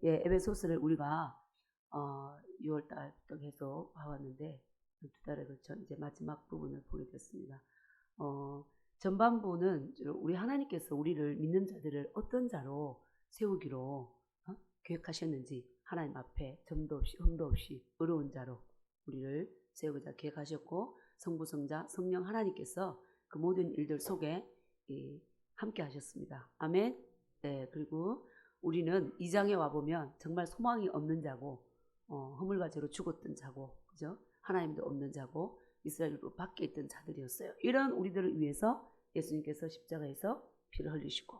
예, 에베소서를 우리가 6월 달부터 계속 봐왔는데 2달에 걸쳐 이제 마지막 부분을 보게 됐습니다. 전반부는 우리 하나님께서 우리를 믿는 자들을 어떤 자로 세우기로 계획하셨는지 하나님 앞에 점도 없이 흠도 없이 의로운 자로 우리를 세우고자 계획하셨고 성부 성자 성령 하나님께서 그 모든 일들 속에 함께 하셨습니다. 아멘. 네, 그리고 우리는 2장에 와보면 정말 소망이 없는 자고 허물과 죄로 죽었던 자고 그죠? 하나님도 없는 자고 이스라엘로 밖에 있던 자들이었어요. 이런 우리들을 위해서 예수님께서 십자가에서 피를 흘리시고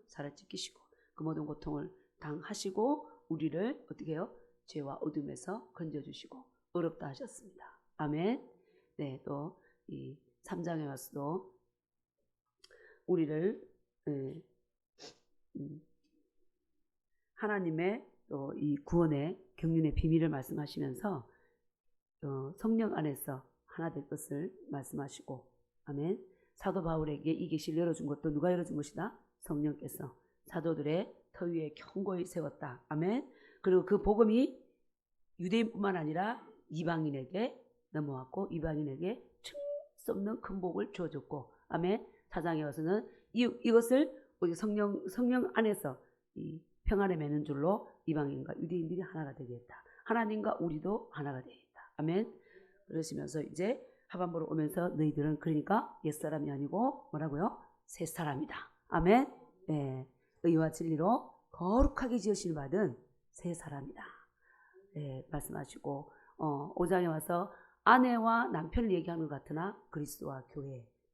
살을 찢기시고 그 모든 고통을 당하시고 우리를 어떻게 해요? 죄와 어둠에서 건져주시고 의롭다 하셨습니다. 아멘. 네, 또 이 3장에 와서도 우리를 하나님의 또 이 구원의 경륜의 비밀을 말씀하시면서 성령 안에서 하나 될 것을 말씀하시고 아멘. 사도 바울에게 이 계시를 열어준 것도 누가 열어준 것이다? 성령께서 사도들의 터 위에 견고히 세웠다. 아멘. 그리고 그 복음이 유대인뿐만 아니라 이방인에게 넘어왔고 이방인에게 층 수 없는 큰 복을 주어줬고 아멘. 4장에 와서는 이것을 우리 성령 안에서 이 평안에 매는 줄로 이방인과 유대인들이 하나가 되겠다. 하나님과 우리도 하나가 되겠다. 아멘. 그러시면서 이제 하반부로 오면서 너희들은 그러니까 옛사람이 아니고 뭐라고요? 새사람이다. 아멘. 네. 의와 진리로 거룩하게 지으심을 받은 새사람이다. 네, 말씀하시고 5장에 와서 아내와 남편을 얘기하는 것 같으나 그리스도와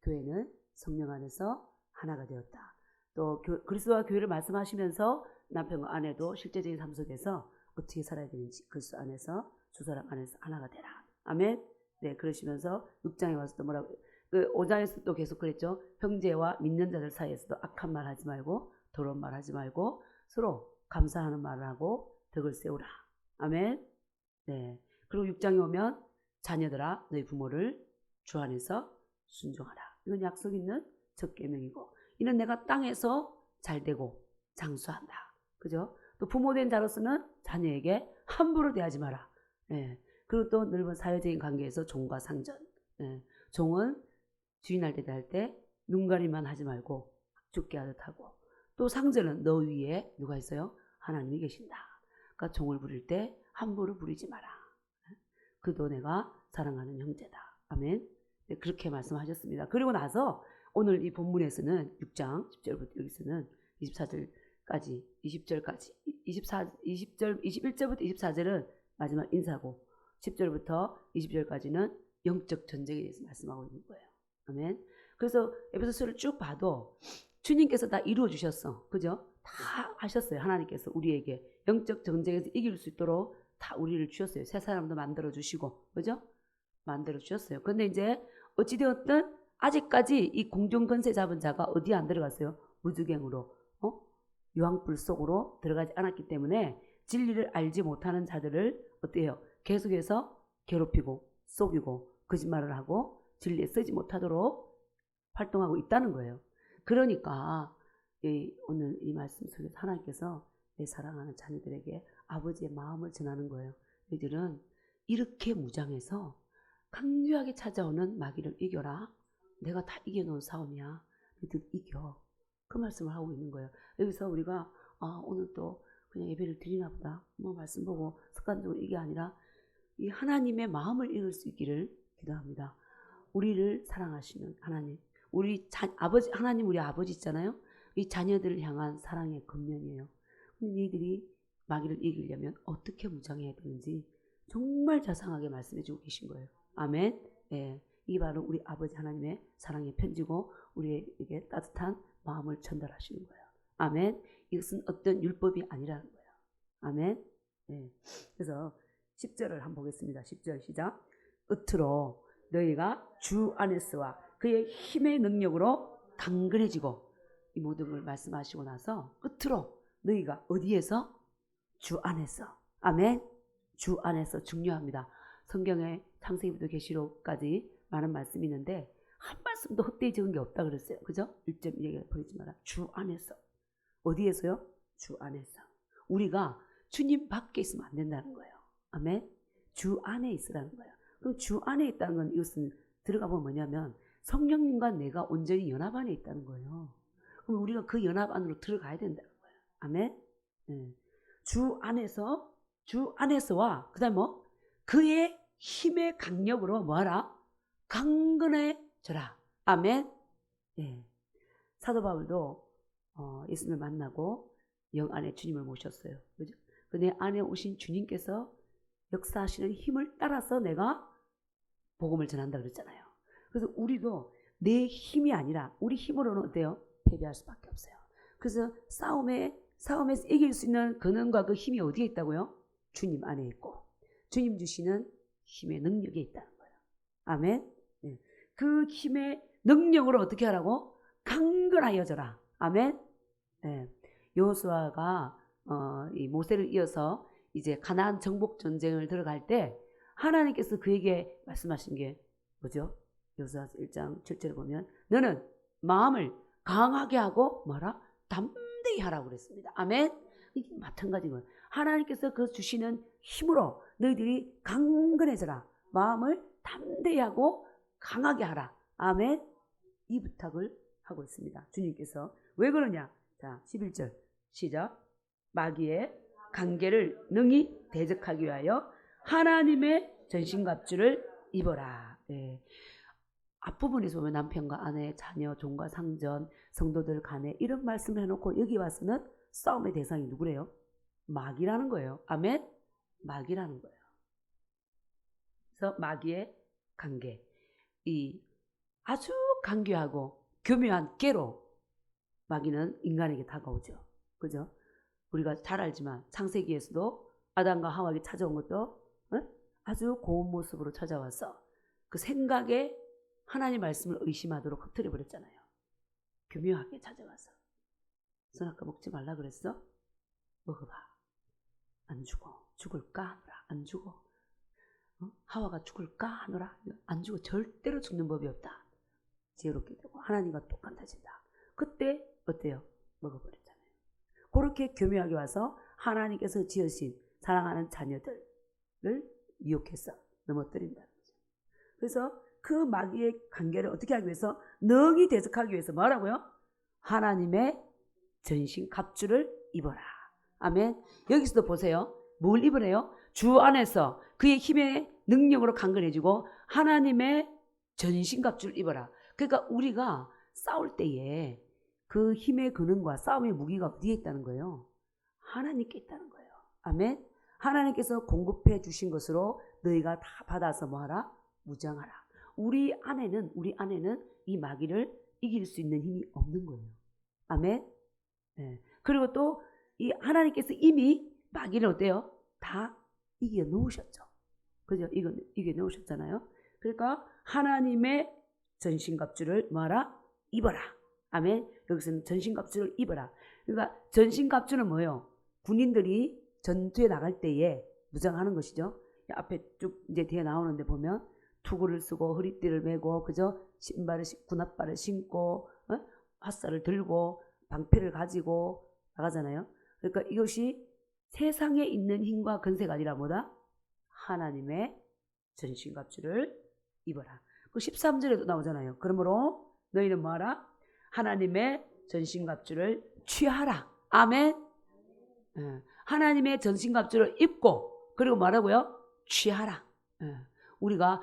교회는 성령 안에서 하나가 되었다. 또 그리스도와 교회를 말씀하시면서 남편과 아내도 실제적인 삶 속에서 어떻게 살아야 되는지 그리스도 안에서 두 사람 안에서 하나가 되라. 아멘. 네, 그러시면서 6장에 와서 또 뭐라고 5장에서 또 계속 그랬죠. 형제와 믿는 자들 사이에서도 악한 말 하지 말고 더러운 말 하지 말고 서로 감사하는 말을 하고 덕을 세우라. 아멘. 네. 그리고 6장에 오면 자녀들아 너희 부모를 주 안에서 순종하라. 이건 약속 있는 첫 계명이고 이는 내가 땅에서 잘되고 장수한다. 그죠? 또 부모된 자로서는 자녀에게 함부로 대하지 마라. 네. 그리고 또 넓은 사회적인 관계에서 종과 상전. 네. 종은 주인할 때 대할 때 눈가리만 하지 말고 죽게 하듯 하고 또 상전은 너 위에 누가 있어요? 하나님이 계신다. 그러니까 종을 부릴 때 함부로 부리지 마라. 그도 내가 사랑하는 형제다. 아멘. 네, 그렇게 말씀하셨습니다. 그리고 나서 오늘 이 본문에서는 6장 10절부터 여기서는 24절까지 20절까지 21절부터 24절은 마지막 인사고 10절부터 20절까지는 영적 전쟁에 대해서 말씀하고 있는 거예요. 아멘. 그래서 에베소서를 쭉 봐도 주님께서 다 이루어 주셨어. 그죠? 다 하셨어요. 하나님께서 우리에게 영적 전쟁에서 이길 수 있도록 다 우리를 주셨어요. 새 사람도 만들어 주시고. 그죠? 만들어 주셨어요. 근데 이제 어찌되었든 아직까지 이 공중권세 잡은 자가 어디에 안 들어갔어요? 무주갱으로 유황불 속으로 들어가지 않았기 때문에 진리를 알지 못하는 자들을 어때요? 계속해서 괴롭히고 속이고 거짓말을 하고 진리에 쓰지 못하도록 활동하고 있다는 거예요. 그러니까 오늘 이 말씀 속에서 하나님께서 내 사랑하는 자녀들에게 아버지의 마음을 전하는 거예요. 너희들은 이렇게 무장해서 강력하게 찾아오는 마귀를 이겨라. 내가 다 이겨놓은 싸움이야. 너희들 이겨. 그 말씀을 하고 있는 거예요. 여기서 우리가 오늘 또 그냥 예배를 드리나 보다. 뭐 말씀 보고 습관적으로 이게 아니라 이 하나님의 마음을 읽을 수 있기를 기도합니다. 우리를 사랑하시는 하나님. 아버지, 하나님 우리 아버지 있잖아요. 이 자녀들을 향한 사랑의 겉면이에요. 근데 너희들이 마귀를 이기려면 어떻게 무장해야 되는지 정말 자상하게 말씀해 주고 계신 거예요. 아멘. 네, 이게 바로 우리 아버지 하나님의 사랑의 편지고 우리에게 따뜻한 마음을 전달하시는 거예요. 아멘. 이것은 어떤 율법이 아니라는 거예요. 아멘. 네. 그래서 10절을 한번 보겠습니다. 10절 시작. 끝으로 너희가 주 안에서와 그의 힘의 능력으로 강건해지고 이 모든 걸 말씀하시고 나서 끝으로 너희가 어디에서? 주 안에서. 아멘. 주 안에서 중요합니다. 성경에 창세기부터 계시록까지 많은 말씀이 있는데 한 말씀도 헛되이 적은 게 없다 그랬어요. 그죠? 1점 얘기 버리지 마라. 주 안에서. 어디에서요? 주 안에서. 우리가 주님 밖에 있으면 안 된다는 거예요. 아멘. 주 안에 있으라는 거예요. 그럼 주 안에 있다는 건 이것은 들어가 보면 뭐냐면 성령님과 내가 온전히 연합 안에 있다는 거예요. 그럼 우리가 그 연합 안으로 들어가야 된다는 거예요. 아멘. 네. 주 안에서와 그다음 뭐 그의 힘의 강력으로 뭐하라? 강건해져라. 아멘. 네. 사도 바울도 예수님을 만나고 영 안에 주님을 모셨어요. 그죠? 내 안에 오신 주님께서 역사하시는 힘을 따라서 내가 복음을 전한다 그랬잖아요. 그래서 우리도 내 힘이 아니라 우리 힘으로는 어때요? 패배할 수밖에 없어요. 그래서 싸움에서 이길 수 있는 근원과 그 힘이 어디에 있다고요? 주님 안에 있고 주님 주시는 힘의 능력에 있다는 거예요. 아멘. 네. 그 힘의 능력으로 어떻게 하라고? 강건하여져라. 아멘. 네. 여호수아가 이 모세를 이어서 이제 가나안 정복 전쟁을 들어갈 때 하나님께서 그에게 말씀하신 게 뭐죠? 여호수아 1장 7절에 보면 너는 마음을 강하게 하고 뭐라? 담대히 하라고 그랬습니다. 아멘. 이게 마찬가지인 거예요. 하나님께서 그 주시는 힘으로 너희들이 강건해져라. 마음을 담대히 하고 강하게 하라. 아멘. 이 부탁을 하고 있습니다. 주님께서 왜 그러냐? 자, 11절 시작. 마귀의 관계를 능히 대적하기 위하여 하나님의 전신갑주를 입어라. 네. 앞부분에서 보면 남편과 아내, 자녀, 종과 상전, 성도들 간에 이런 말씀을 해놓고 여기 와서는 싸움의 대상이 누구래요? 마귀라는 거예요. 아멘? 마귀라는 거예요. 그래서 마귀의 관계, 이 아주 간교하고 교묘한 깨로 마귀는 인간에게 다가오죠. 그죠? 우리가 잘 알지만 창세기에서도 아담과 하와에게 찾아온 것도 아주 고운 모습으로 찾아와서 그 생각에 하나님 말씀을 의심하도록 흐트려 버렸잖아요. 교묘하게 찾아와서 선악과 먹지 말라 그랬어? 먹어봐. 안 죽어. 죽을까 하노라. 안 죽어. 하와가 죽을까 하노라. 안 죽어. 절대로 죽는 법이 없다. 지혜롭게 되고 하나님과 똑같아진다. 그때 어때요? 먹어버렸잖아요. 그렇게 교묘하게 와서 하나님께서 지으신 사랑하는 자녀들을 유혹해서 넘어뜨린다는 거죠. 그래서 그 마귀의 관계를 어떻게 하기 위해서? 능히 대적하기 위해서 뭐라고요? 하나님의 전신 갑주를 입어라. 아멘. 여기서도 보세요. 뭘 입으래요? 주 안에서 그의 힘의 능력으로 강건해지고 하나님의 전신 갑주를 입어라. 그러니까 우리가 싸울 때에 그 힘의 근원과 싸움의 무기가 어디에 있다는 거예요? 하나님께 있다는 거예요. 아멘. 하나님께서 공급해 주신 것으로 너희가 다 받아서 뭐하라? 무장하라. 우리 안에는 이 마귀를 이길 수 있는 힘이 없는 거예요. 아멘. 네. 그리고 또 이 하나님께서 이미 마귀를 어때요? 다 이겨 놓으셨죠. 그죠? 이겨 놓으셨잖아요. 그러니까 하나님의 전신갑주를 뭐하라? 입어라. 아멘. 여기서는 전신갑주를 입어라. 그러니까 전신갑주는 뭐예요? 군인들이 전투에 나갈 때에 무장하는 것이죠. 앞에 쭉 이제 뒤에 나오는데 보면 투구를 쓰고 허리띠를 메고 그죠? 군합발을 신고 화살을 들고 방패를 가지고 나가잖아요. 그러니까 이것이 세상에 있는 힘과 건세가 아니라 뭐다? 하나님의 전신갑주를 입어라. 그 13절에도 나오잖아요. 그러므로 너희는 뭐하라? 하나님의 전신갑주를 취하라. 아멘. 하나님의 전신갑주를 입고 그리고 뭐라고요? 취하라. 우리가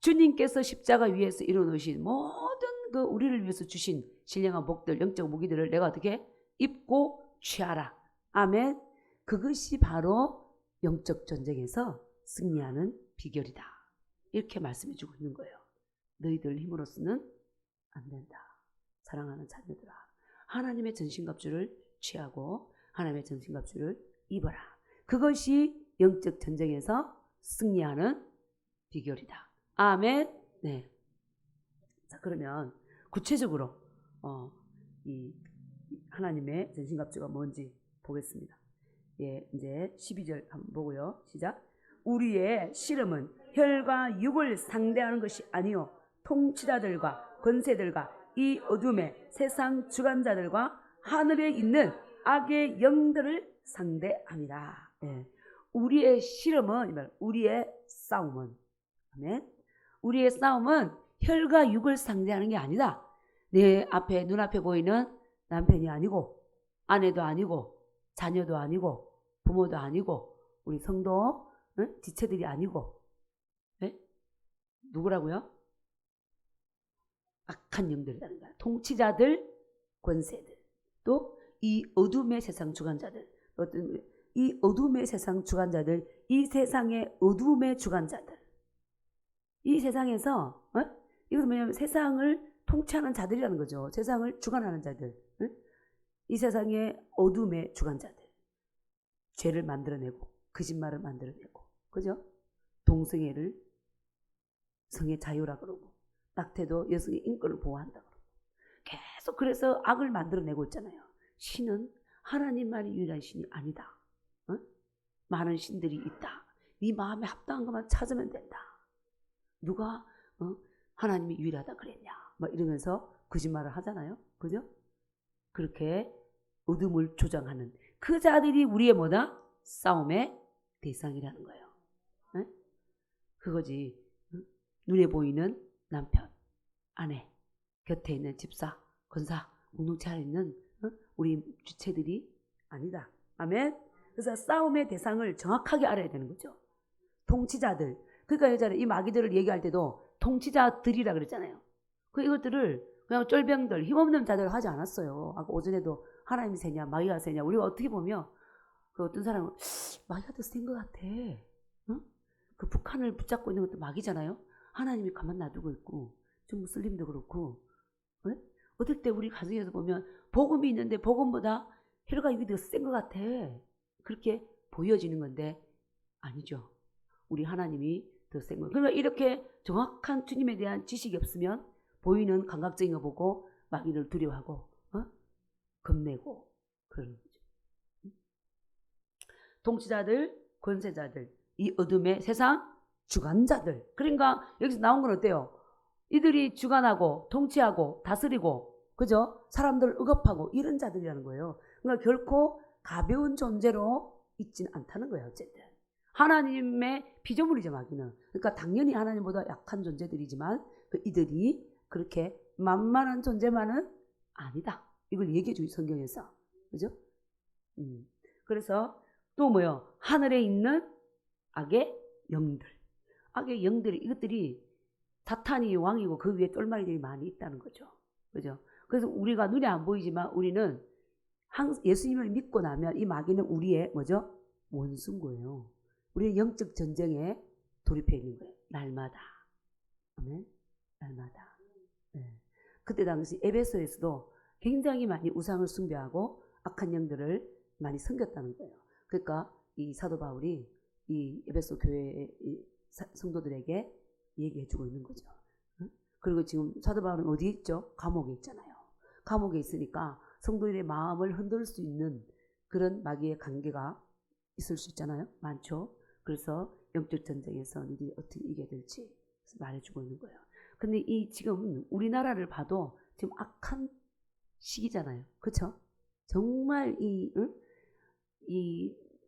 주님께서 십자가 위에서 이루어놓으신 모든 그 우리를 위해서 주신 신령한 복들, 영적 무기들을 내가 어떻게 입고 취하라. 아멘. 그것이 바로 영적 전쟁에서 승리하는 비결이다. 이렇게 말씀해주고 있는 거예요. 너희들 힘으로서는 안 된다. 사랑하는 자녀들아, 하나님의 전신갑주를 취하고 하나님의 전신갑주를 입어라. 그것이 영적 전쟁에서 승리하는 비결이다. 아멘. 네. 자, 그러면 구체적으로 이 하나님의 전신갑주가 뭔지 보겠습니다. 예, 이제 12절 한번 보고요. 시작. 우리의 씨름은 혈과 육을 상대하는 것이 아니요 통치자들과 권세들과 이 어둠의 세상 주관자들과 하늘에 있는 악의 영들을 상대합니다. 예. 우리의 실험은, 우리의 싸움은, 아멘. 우리의 싸움은 혈과 육을 상대하는 게 아니다. 내 앞에, 눈앞에 보이는 남편이 아니고, 아내도 아니고, 자녀도 아니고, 부모도 아니고, 우리 성도, 지체들이 아니고, 네? 누구라고요? 악한 영들이라는 거야. 통치자들, 권세들, 또 이 어둠의 세상 주관자들, 이 어둠의 세상 주관자들, 이 세상의 어둠의 주관자들, 이 세상에서 이것은 뭐냐면 세상을 통치하는 자들이라는 거죠. 세상을 주관하는 자들, 이 세상의 어둠의 주관자들, 죄를 만들어내고 거짓말을 만들어내고, 그죠? 동성애를 성의 자유라 그러고, 낙태도 여성의 인권을 보호한다 그러고, 계속 그래서 악을 만들어내고 있잖아요. 신은 하나님만이 유일한 신이 아니다. 많은 신들이 있다. 네 마음에 합당한 것만 찾으면 된다. 누가 하나님이 유일하다 그랬냐, 막 이러면서 거짓말을 하잖아요. 그죠? 그렇게 어둠을 조장하는 그 자들이 우리의 뭐다? 싸움의 대상이라는 거예요. 그거지. 눈에 보이는 남편, 아내, 곁에 있는 집사, 권사, 공동체 안에 있는 우리 주체들이 아니다. 아멘. 그래서 싸움의 대상을 정확하게 알아야 되는 거죠. 통치자들. 그러니까 여자는 이 마귀들을 얘기할 때도 통치자들이라 그랬잖아요. 이것들을 그냥 쫄병들, 힘없는 자들을 하지 않았어요. 아까 오전에도 하나님이 세냐, 마귀가 세냐. 우리가 어떻게 보면 그 어떤 사람은 마귀가 더 센 것 같아. 그 북한을 붙잡고 있는 것도 마귀잖아요. 하나님이 가만 놔두고 있고, 좀 무슬림도 그렇고, 어떨 때 우리 가정에서 보면 복음이 있는데 복음보다 혈과 육이 더 센 것 같아. 그렇게 보여지는 건데 아니죠. 우리 하나님이 더 센 거예요. 그러니까 이렇게 정확한 주님에 대한 지식이 없으면 보이는 감각적인 거 보고 마귀를 두려워하고 겁내고 그러는 거죠. 통치자들, 권세자들, 이 어둠의 세상 주관자들. 그러니까 여기서 나온 건 어때요? 이들이 주관하고 통치하고 다스리고, 그죠? 사람들을 억압하고 이런 자들이라는 거예요. 그러니까 결코 가벼운 존재로 있지는 않다는 거예요. 어쨌든 하나님의 피조물이죠, 마귀는. 그러니까 당연히 하나님보다 약한 존재들이지만 이들이 그렇게 만만한 존재만은 아니다. 이걸 얘기해 주죠, 성경에서. 그죠? 그래서 또 뭐요? 하늘에 있는 악의 영들. 악의 영들이, 이것들이 사탄이 왕이고 그 위에 똘마리들이 많이 있다는 거죠. 그죠? 그래서 우리가 눈에 안 보이지만 우리는 예수님을 믿고 나면 이 마귀는 우리의 뭐죠? 원수인 거예요. 우리는 영적 전쟁에 돌입해 있는 거예요. 날마다. 아멘. 날마다. 네. 그때 당시 에베소에서도 굉장히 많이 우상을 숭배하고 악한 영들을 많이 섬겼다는 거예요. 그러니까 이 사도 바울이 이 에베소 교회 성도들에게 얘기해주고 있는 거죠. 그리고 지금 사도 바울은 어디에 있죠? 감옥에 있잖아요. 감옥에 있으니까 성도들의 마음을 흔들 수 있는 그런 마귀의 관계가 있을 수 있잖아요. 많죠. 그래서 영적 전쟁에서 너희들이 어떻게 이겨야 될지 말해주고 있는 거예요. 근데 이 지금 우리나라를 봐도 지금 악한 시기잖아요. 그렇죠? 정말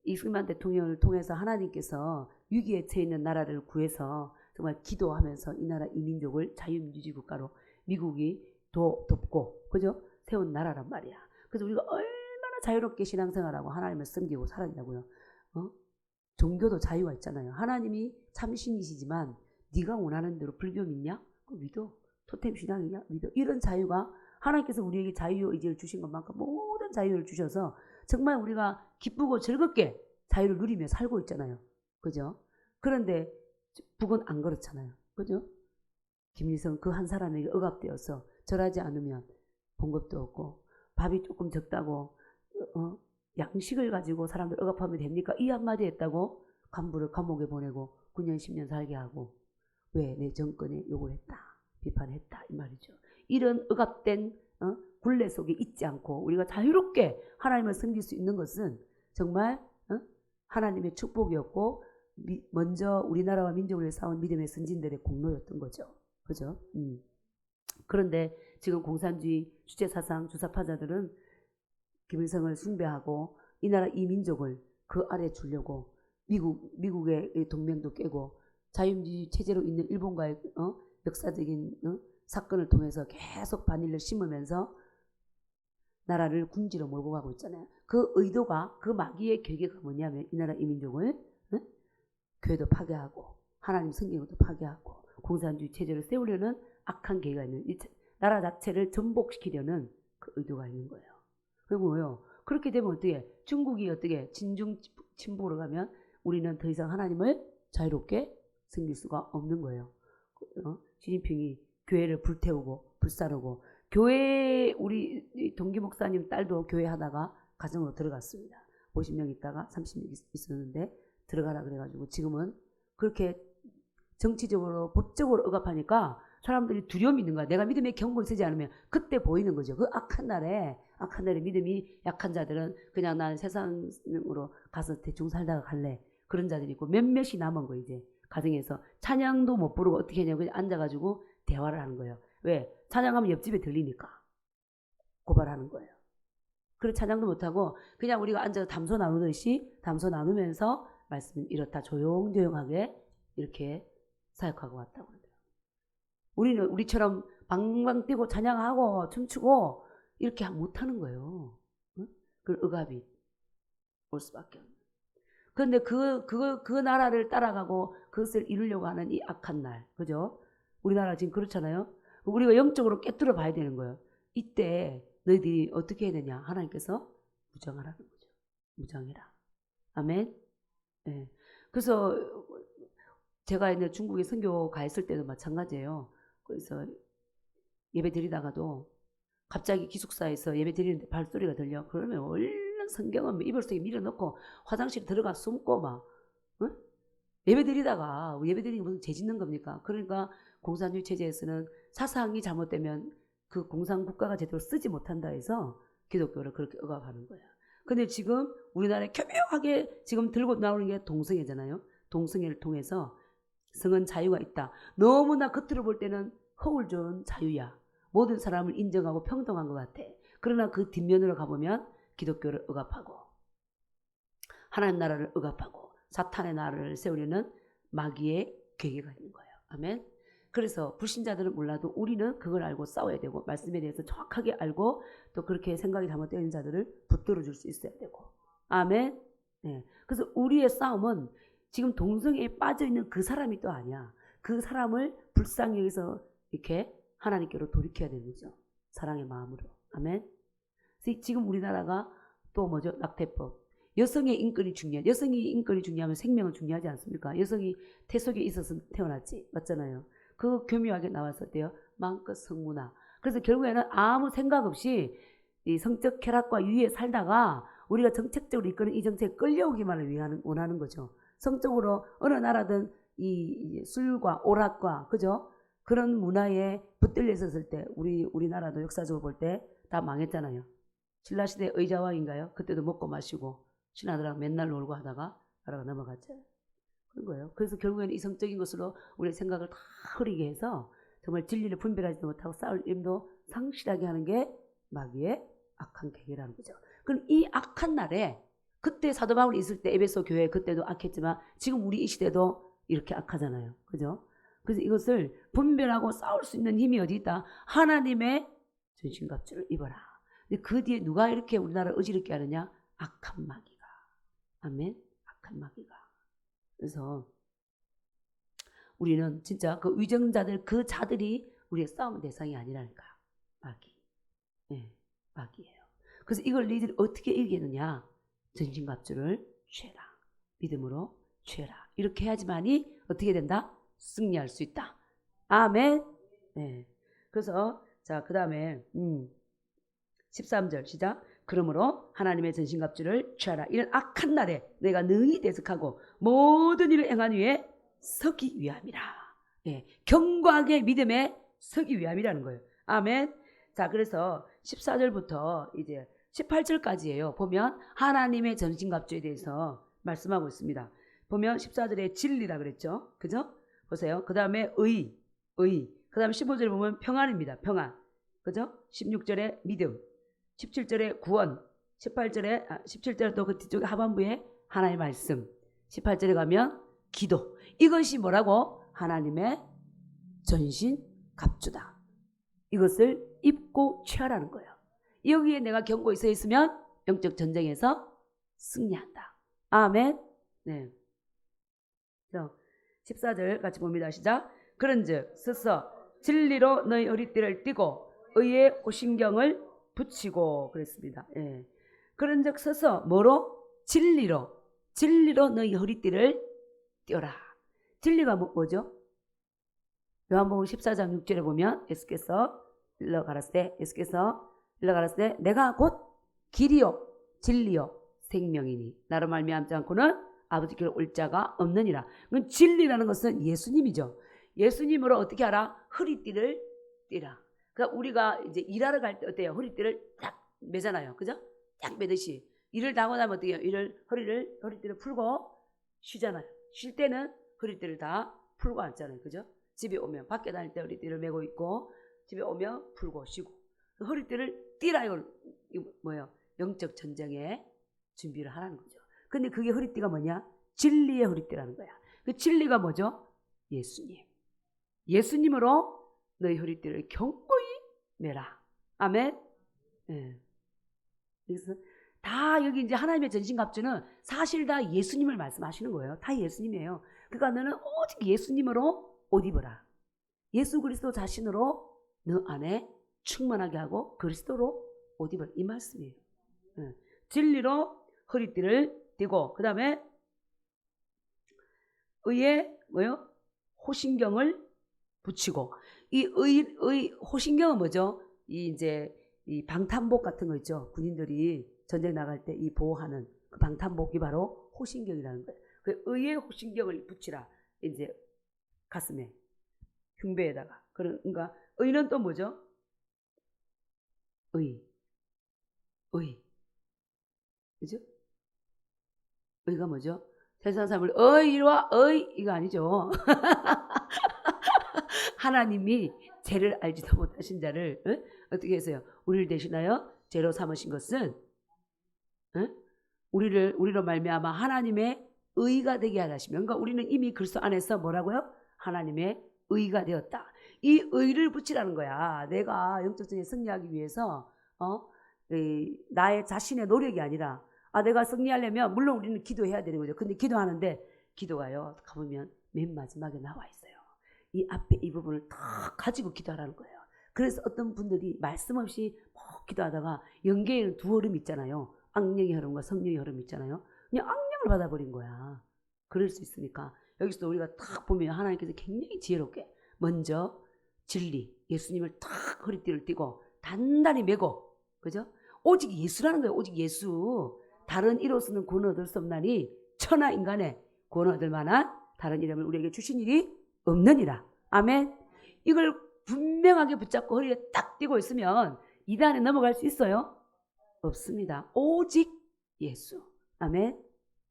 이승만 대통령을 통해서 하나님께서 위기에 처해 있는 나라를 구해서 정말 기도하면서 이 나라 이 민족을 자유민주주의 국가로 미국이 돕고, 그죠? 세운 나라란 말이야. 그래서 우리가 얼마나 자유롭게 신앙생활하고 하나님을 섬기고 살았냐고요. 종교도 자유가 있잖아요. 하나님이 참신이시지만 네가 원하는 대로 불교 믿냐? 믿어. 토템 신앙이냐? 믿어. 이런 자유가 하나님께서 우리에게 자유의지를 주신 것만큼 모든 자유를 주셔서 정말 우리가 기쁘고 즐겁게 자유를 누리며 살고 있잖아요. 그죠? 그런데 북은 안 그렇잖아요. 그죠? 김일성 그 한 사람에게 억압되어서 절하지 않으면 본 것도 없고, 밥이 조금 적다고 양식을 가지고 사람들 억압하면 됩니까? 이 한마디 했다고 간부를 감옥에 보내고 9년 10년 살게 하고, 왜? 내 정권에 욕을 했다, 비판했다, 이 말이죠. 이런 억압된 굴레 속에 있지 않고 우리가 자유롭게 하나님을 섬길 수 있는 것은 정말 하나님의 축복이었고, 먼저 우리나라와 민족을 위해 싸운 믿음의 선진들의 공로였던 거죠. 그죠? 그런데 지금 공산주의 주체사상 주사파자들은 김일성을 숭배하고 이 나라 이 민족을 그 아래 주려고 미국의 동맹도 깨고 자유민주주의 체제로 있는 일본과의 역사적인 사건을 통해서 계속 반일을 심으면서 나라를 궁지로 몰고 가고 있잖아요. 그 의도가, 그 마귀의 계획이 뭐냐면 이 나라 이민족을 교회도 파괴하고 하나님 성경도 파괴하고 공산주의 체제를 세우려는 악한 계획이 있는 이 나라 자체를 전복시키려는 그 의도가 있는 거예요. 그리고 뭐요? 그렇게 되면 어떻게 중국이 어떻게 진중 침묵으로 가면 우리는 더 이상 하나님을 자유롭게 섬길 수가 없는 거예요. 시진핑이 교회를 불태우고 불사르고 교회 우리 동기 목사님 딸도 교회 하다가 가정으로 들어갔습니다. 50명 있다가 30명 있었는데 들어가라 그래가지고 지금은 그렇게 정치적으로 법적으로 억압하니까 사람들이 두려움이 있는 거야. 내가 믿음의 경고를 쓰지 않으면 그때 보이는 거죠. 그 악한 날에 믿음이 약한 자들은 그냥 난 세상으로 가서 대충 살다가 갈래. 그런 자들이 있고 몇몇이 남은 거 이제 가정에서 찬양도 못 부르고 어떻게 하냐고 그냥 앉아가지고 대화를 하는 거예요. 왜? 찬양하면 옆집에 들리니까 고발하는 거예요. 그래서 찬양도 못하고 그냥 우리가 앉아서 담소 나누듯이 담소 나누면서 말씀 이렇다 조용조용하게 이렇게 사역하고 왔다고 그러더라고요. 우리는 우리처럼 방방 뛰고 찬양하고 춤추고 이렇게 못하는 거예요. 응? 그 억압이 올 수밖에 없는. 그런데 그 나라를 따라가고 그것을 이루려고 하는 이 악한 날, 그죠? 우리나라 지금 그렇잖아요. 우리가 영적으로 깨뚫어 봐야 되는 거예요. 이때 너희들이 어떻게 해야 되냐? 하나님께서 무장하라는 거죠. 무장해라. 아멘. 네. 그래서 제가 이제 중국에 선교 가 있을 때도 마찬가지예요. 그래서 예배 드리다가도 갑자기 기숙사에서 예배 드리는데 발소리가 들려. 그러면 얼른 성경은 이불 속에 밀어넣고 화장실 들어가 숨고 막 응? 예배 드리다가 예배 드리는 게 무슨 죄 짓는 겁니까? 그러니까 공산주의 체제에서는 사상이 잘못되면 그 공산국가가 제대로 쓰지 못한다 해서 기독교를 그렇게 억압하는 거예요. 근데 지금 우리나라에 교묘하게 지금 들고 나오는 게 동성애잖아요. 동성애를 통해서 성은 자유가 있다. 너무나 겉으로 볼 때는 허울 좋은 자유야. 모든 사람을 인정하고 평등한 것 같아. 그러나 그 뒷면으로 가보면 기독교를 억압하고 하나님 나라를 억압하고 사탄의 나라를 세우려는 마귀의 계획이 있는 거예요. 아멘. 그래서 불신자들은 몰라도 우리는 그걸 알고 싸워야 되고 말씀에 대해서 정확하게 알고 또 그렇게 생각이 잘못되는 자들을 붙들어 줄 수 있어야 되고. 아멘. 네. 그래서 우리의 싸움은 지금 동성애에 빠져있는 그 사람이 또 아니야. 그 사람을 불쌍히 여기서 이렇게 하나님께로 돌이켜야 되는 거죠. 사랑의 마음으로. 아멘. 그래서 지금 우리나라가 또 뭐죠? 낙태법. 여성의 인권이 중요해. 여성의 인권이 중요하면 생명은 중요하지 않습니까? 여성이 태속에 있어서 태어났지. 맞잖아요. 그 교묘하게 나왔었대요. 마음껏 성문화. 그래서 결국에는 아무 생각 없이 이 성적 쾌락과 유의에 살다가 우리가 정책적으로 이끄는 이 정책에 끌려오기만을 원하는 거죠. 성적으로 어느 나라든 이 술과 오락과 그죠? 그런 문화에 붙들려 있었을 때 우리나라도 역사적으로 볼 때 다 망했잖아요. 신라시대 의자왕인가요? 그때도 먹고 마시고 신하들하고 맨날 놀고 하다가 나라가 넘어갔죠. 그런 거예요. 그래서 결국에는 이성적인 것으로 우리의 생각을 다 흐리게 해서 정말 진리를 분별하지도 못하고 싸울 힘도 상실하게 하는 게 마귀의 악한 계획이라는 거죠. 그럼 이 악한 날에 그때 사도 바울이 있을 때 에베소 교회 그때도 악했지만 지금 우리 이 시대도 이렇게 악하잖아요. 그죠? 그래서 이것을 분별하고 싸울 수 있는 힘이 어디 있다? 하나님의 전신갑주를 입어라. 근데 그 뒤에 누가 이렇게 우리나라를 어지럽게 하느냐? 악한 마귀가. 아멘. 악한 마귀가. 그래서 우리는 진짜 그 위정자들 그 자들이 우리의 싸움의 대상이 아니라니까. 마귀. 네, 마귀예요. 그래서 이걸 너희들이 어떻게 이기느냐? 전신갑주를 취해라. 믿음으로 취해라. 이렇게 해야지만이 어떻게 된다? 승리할 수 있다. 아멘. 네. 그래서 자, 그다음에 13절 시작. 그러므로 하나님의 전신갑주를 취하라. 이런 악한 날에 내가 능히 대적하고 모든 일을 행한 위에 서기 위함이라. 예, 견고하게 믿음에 서기 위함이라는 거예요. 아멘. 자, 그래서 14절부터 이제 18절까지예요. 보면 하나님의 전신갑주에 대해서 말씀하고 있습니다. 보면 14절에 진리라 그랬죠. 그죠? 보세요. 그 다음에 의. 그 다음에 15절에 보면 평안입니다. 평안. 그죠? 16절에 믿음. 17절에 구원. 17절에 또 그 뒤쪽에 하반부에 하나님의 말씀. 18절에 가면 기도. 이것이 뭐라고? 하나님의 전신갑주다. 이것을 입고 취하라는 거예요. 여기에 내가 경고에 서 있으면 영적 전쟁에서 승리한다. 아멘. 네. 14절 같이 봅니다. 시작. 그런즉 서서 진리로 너희 허리띠를 띠고 의의 호신경을 붙이고 그랬습니다. 예. 그런즉 서서 뭐로? 진리로 너희 허리띠를 띄어라. 진리가 뭐죠? 요한복음 14장 6절에 보면 예수께서 일러 가라사대 내가 곧 길이요 진리요 생명이니 나로 말미암지 않고는 아버지께로 올 자가 없느니라. 진리라는 것은 예수님이죠. 예수님으로 어떻게 하라? 허리띠를 띠라. 그러니까 우리가 이제 일하러 갈 때 어때요? 허리띠를 딱 매잖아요. 그죠? 딱 매듯이 일을 다 하고 나면 어떻게 해요? 허리띠를 풀고 쉬잖아요. 쉴 때는 허리띠를 다 풀고 앉잖아요. 그죠? 집에 오면 밖에 다닐 때 허리띠를 메고 있고 집에 오면 풀고 쉬고 허리띠를 띠라. 이거 뭐예요? 영적 전쟁에 준비를 하라는 거죠. 근데 그게 허리띠가 뭐냐? 진리의 허리띠라는 거야. 그 진리가 뭐죠? 예수님. 예수님으로 너희 허리띠를 견고히 매라. 아멘. 네. 그래서 다 여기 이제 하나님의 전신갑주는 사실 다 예수님을 말씀하시는 거예요. 다 예수님이에요. 그러니까 너는 오직 예수님으로 옷 입어라. 예수 그리스도 자신으로 너 안에 충만하게 하고 그리스도로 옷 입어라. 이 말씀이에요. 네. 진리로 허리띠를 띠고 그 다음에 의의 뭐요? 호신경을 붙이고 이 호신경은 뭐죠? 이 방탄복 같은 거 있죠. 군인들이 전쟁 나갈 때 이 보호하는 그 방탄복이 바로 호신경이라는 거예요. 그 의의 호신경을 붙이라. 이제 가슴에 흉배에다가. 그러니까 의는 또 뭐죠? 의. 그죠? 의가 뭐죠? 세상 사람을 이리 와 이거 아니죠. 하나님이 죄를 알지도 못하신 자를 어떻게 해서요? 우리를 대신하여 죄로 삼으신 것은 우리로 말미암아 하나님의 의가 되게 하시면, 그러니까 우리는 이미 그리스도 안에서 뭐라고요? 하나님의 의가 되었다. 이 의를 붙이라는 거야. 내가 영적적인 승리하기 위해서 나의 자신의 노력이 아니라 내가 승리하려면 물론 우리는 기도해야 되는 거죠. 근데 기도하는데 기도가요 가보면 맨 마지막에 나와 있어요. 이 앞에 이 부분을 다 가지고 기도하라는 거예요. 그래서 어떤 분들이 말씀 없이 막 기도하다가 영계에는 두 흐름 있잖아요. 악령의 흐름과 성령의 흐름 있잖아요. 그냥 악령을 받아버린 거야. 그럴 수 있으니까 여기서도 우리가 딱 보면 하나님께서 굉장히 지혜롭게 먼저 진리, 예수님을 딱 허리띠를 띠고 단단히 메고, 그죠? 오직 예수라는 거예요. 오직 예수. 다른 이로서는 구원 얻을 수 없나니 천하 인간의 구원 얻을 만한 다른 이름을 우리에게 주신 일이 없느니라. 아멘. 이걸 분명하게 붙잡고 허리에 딱 띠고 있으면 이단에 넘어갈 수 있어요? 없습니다. 오직 예수. 아멘.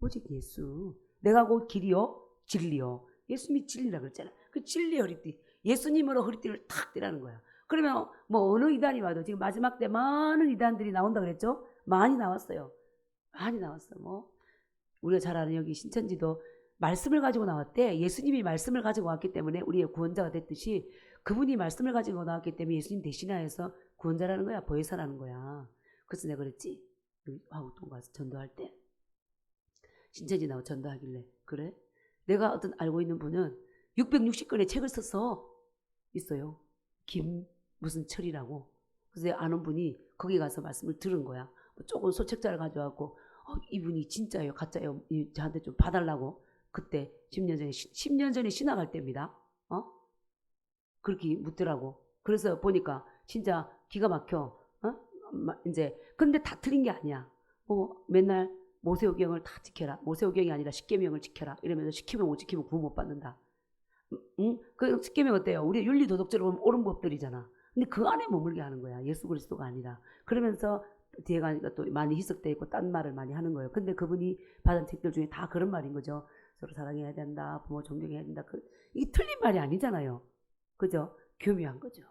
오직 예수. 내가 곧 길이요 진리요. 예수님이 진리라고 그랬잖아요. 그 진리의 허리띠. 예수님으로 허리띠를 탁 띠라는 거야. 그러면 뭐 어느 이단이 와도 지금 마지막 때 많은 이단들이 나온다 그랬죠? 많이 나왔어요. 많이 나왔어. 뭐 우리가 잘 아는 여기 신천지도 말씀을 가지고 나왔대. 예수님이 말씀을 가지고 왔기 때문에 우리의 구원자가 됐듯이 그분이 말씀을 가지고 나왔기 때문에 예수님 대신하여서 구원자라는 거야. 보혜사라는 거야. 그래서 내가 그랬지. 화곡동 가서 전도할 때 신천지 나와 전도하길래 그래? 내가 어떤 알고 있는 분은 660권의 책을 써서 있어요. 김 무슨 철이라고. 그래서 내가 아는 분이 거기 가서 말씀을 들은 거야. 조금 소책자를 가져와갖고 이분이 진짜예요 가짜예요 저한테 좀 봐달라고. 그때 10년 전에 신학할 때입니다. 그렇게 묻더라고. 그래서 보니까 진짜 기가 막혀. 이제 근데 다 틀린 게 아니야. 맨날 모세오경을 다 지켜라. 모세오경이 아니라 십계명을 지켜라. 이러면서 시키면 못 지키면 구원 못 받는다. 그 십계명 어때요? 우리 윤리도덕적으로 보면 옳은 법들이잖아. 근데 그 안에 머물게 하는 거야. 예수 그리스도가 아니라. 그러면서 뒤에 가니까 또 많이 희석되어 있고 딴 말을 많이 하는 거예요. 근데 그분이 받은 책들 중에 다 그런 말인 거죠. 서로 사랑해야 된다. 부모 존경해야 된다. 이게 틀린 말이 아니잖아요. 그죠? 교묘한 거죠.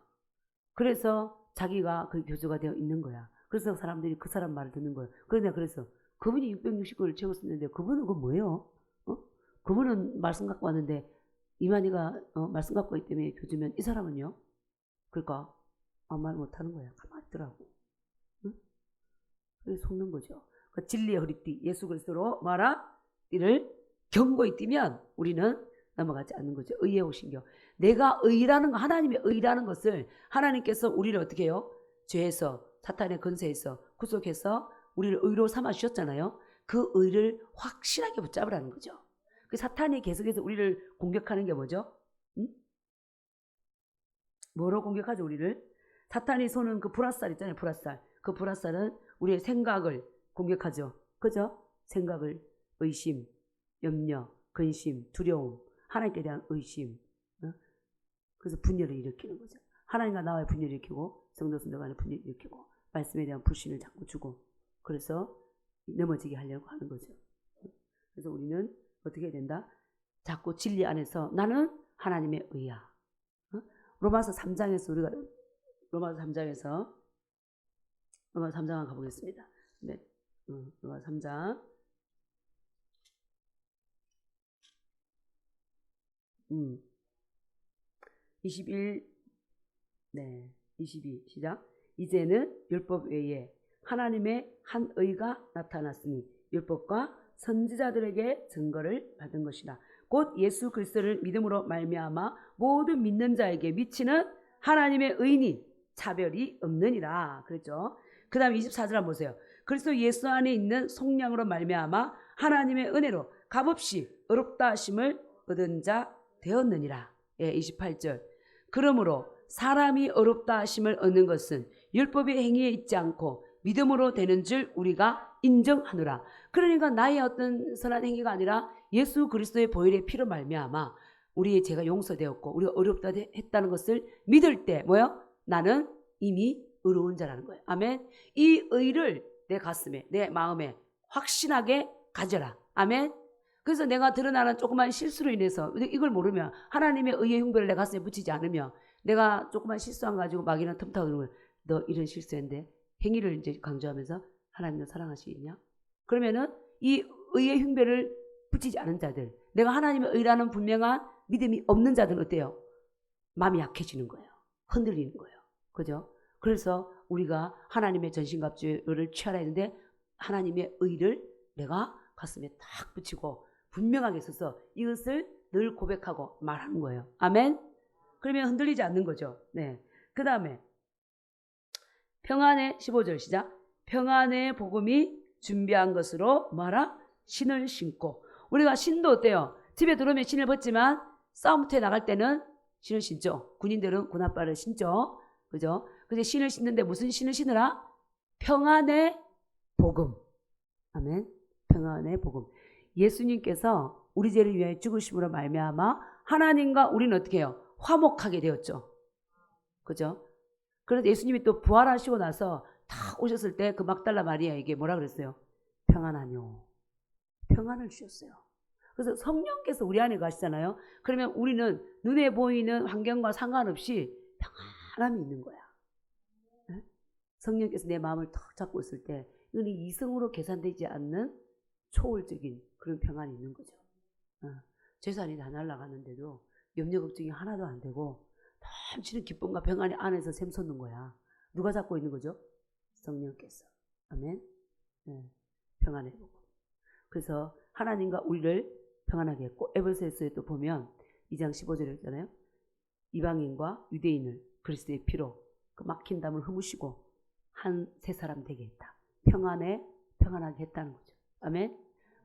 그래서 자기가 그 교주가 되어 있는 거야. 그래서 사람들이 그 사람 말을 듣는 거예요. 그래서 내가 그래서 그분이 660건을 채웠었는데 그분은 그 뭐예요? 그분은 말씀 갖고 왔는데 이만희가 말씀 갖고 있기 때문에 교주면 이 사람은요? 그러니까 아무 말 못하는 거야. 가만히 있더라고. 응? 그게 속는 거죠. 그 진리의 허리띠 예수 그리스도로 말아 이를 견고히 뛰면 우리는 넘어가지 않는 거죠. 의에 오신겨. 내가 의라는 거, 하나님의 의라는 것을 하나님께서 우리를 어떻게 해요? 죄에서 사탄의 권세에서 구속해서 우리를 의로 삼아 주셨잖아요. 그 의를 확실하게 붙잡으라는 거죠. 그 사탄이 계속해서 우리를 공격하는 게 뭐죠? 응? 뭐로 공격하죠 우리를? 사탄이 쏘는 그 불화살 있잖아요. 불화살. 그 불화살은 우리의 생각을 공격하죠. 그죠? 생각을 의심, 염려, 근심, 두려움, 하나님께 대한 의심. 그래서 분열을 일으키는 거죠. 하나님과 나와의 분열을 일으키고 성도 성도 간의 분열을 일으키고 말씀에 대한 불신을 자꾸 주고 그래서 넘어지게 하려고 하는 거죠. 그래서 우리는 어떻게 해야 된다? 자꾸 진리 안에서 나는 하나님의 의야. 로마서 3장에서 우리가 로마서 3장에서 로마서 3장 가보겠습니다. 네, 로마서 3장 21, 네, 22 시작. 이제는 율법 외에 하나님의 한 의가 나타났으니 율법과 선지자들에게 증거를 받은 것이라. 곧 예수 그리스도를 믿음으로 말미암아 모든 믿는 자에게 미치는 하나님의 의니 차별이 없느니라. 그랬죠. 그 다음 24절 한번 보세요. 그리스도 예수 안에 있는 속량으로 말미암아 하나님의 은혜로 값없이 의롭다 하심을 얻은 자 되었느니라. 예, 28절. 그러므로 사람이 의롭다 하심을 얻는 것은 율법의 행위에 있지 않고 믿음으로 되는 줄 우리가 인정하노라. 그러니까 나의 어떤 선한 행위가 아니라 예수 그리스도의 보혈의 피로 말미암아 우리의 죄가 용서되었고 우리가 어렵다 했다는 것을 믿을 때 뭐요? 나는 이미 의로운 자라는 거예요. 아멘. 이 의를 내 가슴에 내 마음에 확신하게 가져라. 아멘. 그래서 내가 드러나는 조그만 실수로 인해서 이걸 모르면 하나님의 의의 흉배를 내 가슴에 붙이지 않으면 내가 조그만 실수한 가지고 막이나 틈타고 그러면 너 이런 실수했는데 행위를 이제 강조하면서 하나님을 사랑하시겠냐? 그러면은 이 의의 흉배를 붙이지 않은 자들, 내가 하나님의 의라는 분명한 믿음이 없는 자들은 어때요? 마음이 약해지는 거예요. 흔들리는 거예요. 그죠? 그래서 우리가 하나님의 전신갑주를 취하라 했는데 하나님의 의를 내가 가슴에 딱 붙이고 분명하게 서서 이것을 늘 고백하고 말하는 거예요. 아멘? 그러면 흔들리지 않는 거죠. 네. 그 다음에 평안의 15절 시작. 평안의 복음이 준비한 것으로 뭐라? 신을 신고. 우리가 신도 어때요? 집에 들어오면 신을 벗지만 싸움터에 나갈 때는 신을 신죠. 군인들은 군합발을 신죠. 그죠? 근데 신을 신는데 무슨 신을 신으라? 평안의 복음. 아멘. 평안의 복음. 예수님께서 우리 죄를 위하여 죽으심으로 말미암아 하나님과 우리는 어떻게 해요? 화목하게 되었죠. 그죠? 그래서 예수님이 또 부활하시고 나서 다 오셨을 때 그 막달라 마리아에게 뭐라 그랬어요? 평안하뇨. 평안을 주셨어요. 그래서 성령께서 우리 안에 가시잖아요. 그러면 우리는 눈에 보이는 환경과 상관없이 평안함이 있는 거야. 네? 성령께서 내 마음을 턱 잡고 있을 때 이건 이성으로 계산되지 않는 초월적인 그런 평안이 있는 거죠. 재산이 다 날아가는데도 염려 걱정이 하나도 안 되고 넘치는 기쁨과 평안이 안에서 샘솟는 거야. 누가 잡고 있는 거죠? 성령께서. 아멘. 네. 평안의 복음. 그래서 하나님과 우리를 평안하게 했고 에베소서에 또 보면 2장 15절에 있잖아요. 이방인과 유대인을 그리스도의 피로 그 막힌 담을 허무시고 한 세 사람 되게 했다. 평안하게 했다는 거죠. 아멘.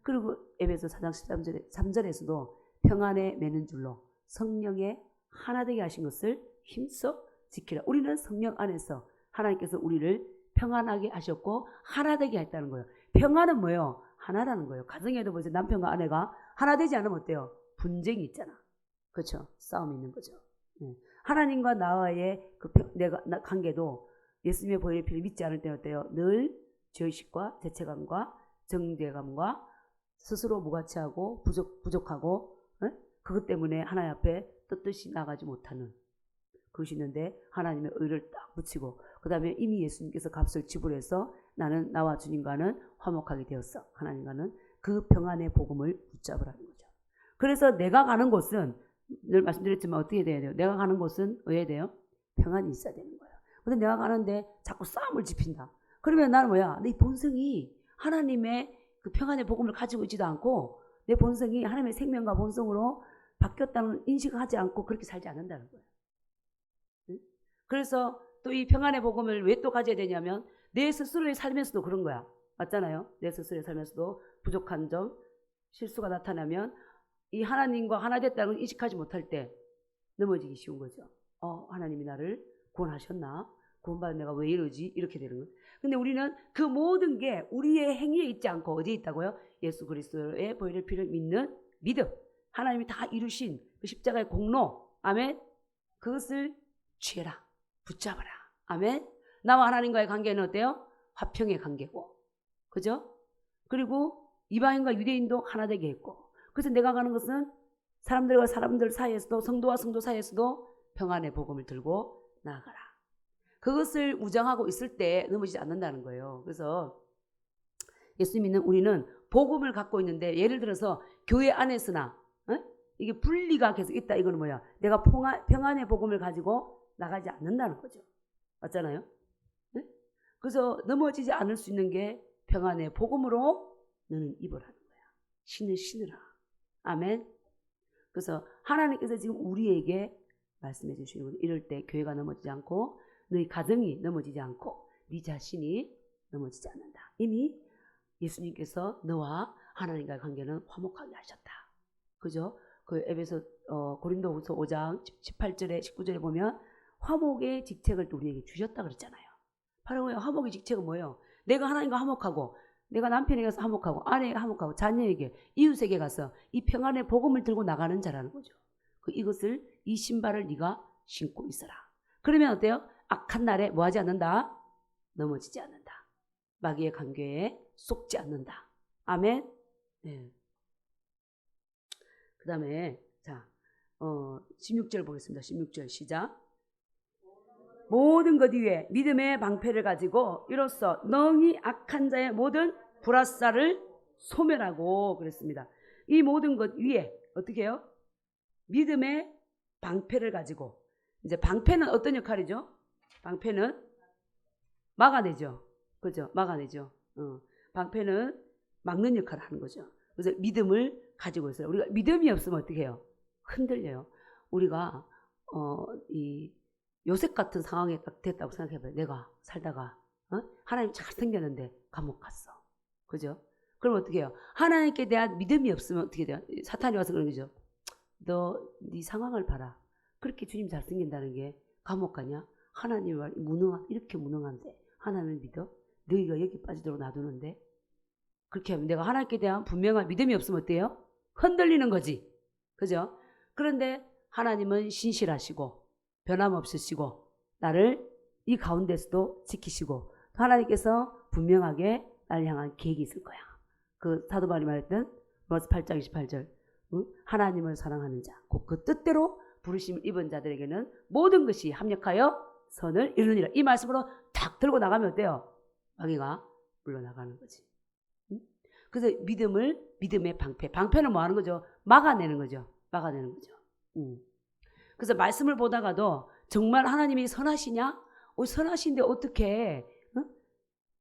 그리고 에베소 4장 13절에서도 평안에 매는 줄로 성령의 하나 되게 하신 것을 힘써 지키라. 우리는 성령 안에서 하나님께서 우리를 평안하게 하셨고 하나 되게 했다는 거예요. 평안은 뭐예요? 하나라는 거예요. 가정에도 보세요. 남편과 아내가 하나 되지 않으면 어때요? 분쟁이 있잖아. 그렇죠? 싸움이 있는 거죠. 하나님과 나와의 그 관계도 예수님의 보혈의 피를 믿지 않을 때는 어때요? 늘 죄의식과 죄책감과 정죄감과 스스로 무가치하고 부족하고 그것 때문에 하나님 앞에 떳떳이 나가지 못하는 그것이 있는데 하나님의 의를 딱 붙이고 그 다음에 이미 예수님께서 값을 지불해서 나는 나와 주님과는 화목하게 되었어. 하나님과는 그 평안의 복음을 붙잡으라는 거죠. 그래서 내가 가는 곳은 늘 말씀드렸지만 어떻게 돼야 돼요? 내가 가는 곳은 왜 돼요? 평안이 있어야 되는 거예요. 근데 내가 가는데 자꾸 싸움을 지핀다. 그러면 나는 뭐야? 내 본성이 하나님의 그 평안의 복음을 가지고 있지도 않고 내 본성이 하나님의 생명과 본성으로 바뀌었다는 인식을 하지 않고 그렇게 살지 않는다는 거예요. 응? 그래서 또 이 평안의 복음을 왜 또 가져야 되냐면 내 스스로의 삶에서도 그런 거야. 맞잖아요. 내 스스로의 삶에서도 부족한 점, 실수가 나타나면 이 하나님과 하나 됐다는 걸 인식하지 못할 때 넘어지기 쉬운 거죠. 하나님이 나를 구원하셨나? 구원받은 내가 왜 이러지? 이렇게 되는 거예요. 근데 우리는 그 모든 게 우리의 행위에 있지 않고 어디에 있다고요? 예수 그리스도의 보혈의 피를 믿는 믿음. 하나님이 다 이루신 그 십자가의 공로. 아멘. 그것을 취해라. 붙잡아라. 아멘. 나와 하나님과의 관계는 어때요? 화평의 관계고. 그죠? 그리고 이방인과 유대인도 하나 되게 했고. 그래서 내가 가는 것은 사람들과 사람들 사이에서도 성도와 성도 사이에서도 평안의 복음을 들고 나아가라. 그것을 우정하고 있을 때 넘어지지 않는다는 거예요. 그래서 예수 믿는 우리는 복음을 갖고 있는데 예를 들어서 교회 안에서나 이게 분리가 계속 있다. 이거는 뭐야? 내가 평안의 복음을 가지고 나가지 않는다는 거죠. 맞잖아요? 네? 그래서 넘어지지 않을 수 있는 게 평안의 복음으로 너는 입으라는 거야. 신을 신으라. 아멘. 그래서 하나님께서 지금 우리에게 말씀해 주시는 거예요. 이럴 때 교회가 넘어지지 않고 너희 가정이 넘어지지 않고 네 자신이 넘어지지 않는다. 이미 예수님께서 너와 하나님과의 관계는 화목하게 하셨다. 그죠? 그 에베소 고린도후서 5장 18절에 19절에 보면 화목의 직책을 또 우리에게 주셨다 그랬잖아요. 바로 화목의 직책은 뭐예요? 내가 하나님과 화목하고 내가 남편에게 가서 화목하고 아내에게 화목하고 자녀에게 이웃에게 가서 이 평안의 복음을 들고 나가는 자라는 거죠. 이 신발을 네가 신고 있어라. 그러면 어때요? 악한 날에 뭐하지 않는다? 넘어지지 않는다. 마귀의 관계에 속지 않는다. 아멘. 네. 그 다음에 자 16절 보겠습니다. 16절 시작. 모든 것 위에 믿음의 방패를 가지고 이로써 능히 악한 자의 모든 불화살을 소멸하고 그랬습니다. 이 모든 것 위에 어떻게 해요? 믿음의 방패를 가지고 이제 방패는 어떤 역할이죠? 방패는 막아내죠. 그죠? 막아내죠. 방패는 막는 역할을 하는 거죠. 그래서 믿음을 가지고 있어요. 우리가 믿음이 없으면 어떻게 해요? 흔들려요. 우리가 이 요셉 같은 상황에 딱 됐다고 생각해봐요. 내가 살다가 하나님 잘 생겼는데 감옥 갔어. 그죠? 그럼 어떻게 해요? 하나님께 대한 믿음이 없으면 어떻게 돼요? 사탄이 와서 그런 거죠. 너 네 상황을 봐라. 그렇게 주님 잘 생긴다는 게 감옥 가냐? 하나님 이렇게 무능한데 하나님을 믿어? 너희가 여기 빠지도록 놔두는데 그렇게 하면 내가 하나님께 대한 분명한 믿음이 없으면 어때요? 흔들리는 거지. 그죠? 그런데 하나님은 신실하시고 변함없으시고 나를 이 가운데서도 지키시고 하나님께서 분명하게 나를 향한 계획이 있을 거야. 그 사도 바울이 말했던 로마서 8장 28절 하나님을 사랑하는 자 곧 그 뜻대로 부르심을 입은 자들에게는 모든 것이 합력하여 선을 이루느니라. 이 말씀으로 탁 들고 나가면 어때요? 마귀가 물러나가는 거지. 그래서 믿음의 방패는 뭐 하는 거죠? 막아내는 거죠. 그래서 말씀을 보다가도 정말 하나님이 선하시냐? 선하신데 어떻게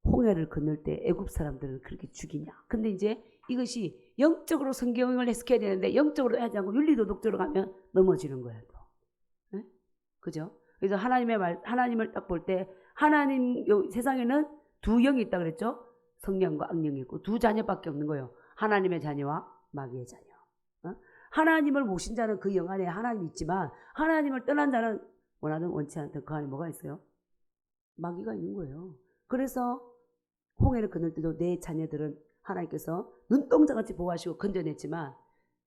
홍해를 건널 때 애굽 사람들을 그렇게 죽이냐? 근데 이제 이것이 영적으로 성경을 해석해야 되는데 영적으로 하지 않고 윤리도덕적으로 가면 넘어지는 거예요. 또. 네? 그죠? 그래서 하나님을 딱 볼 때 하나님 세상에는 두 영이 있다 그랬죠? 성령과 악령이 있고 두 자녀밖에 없는 거예요. 하나님의 자녀와 마귀의 자녀. 하나님을 모신 자는 그 영 안에 하나님이 있지만 하나님을 떠난 자는 원하든 원치 않든 그 안에 뭐가 있어요? 마귀가 있는 거예요. 그래서 홍해를 건널 때도 내 자녀들은 하나님께서 눈동자같이 보호하시고 건져냈지만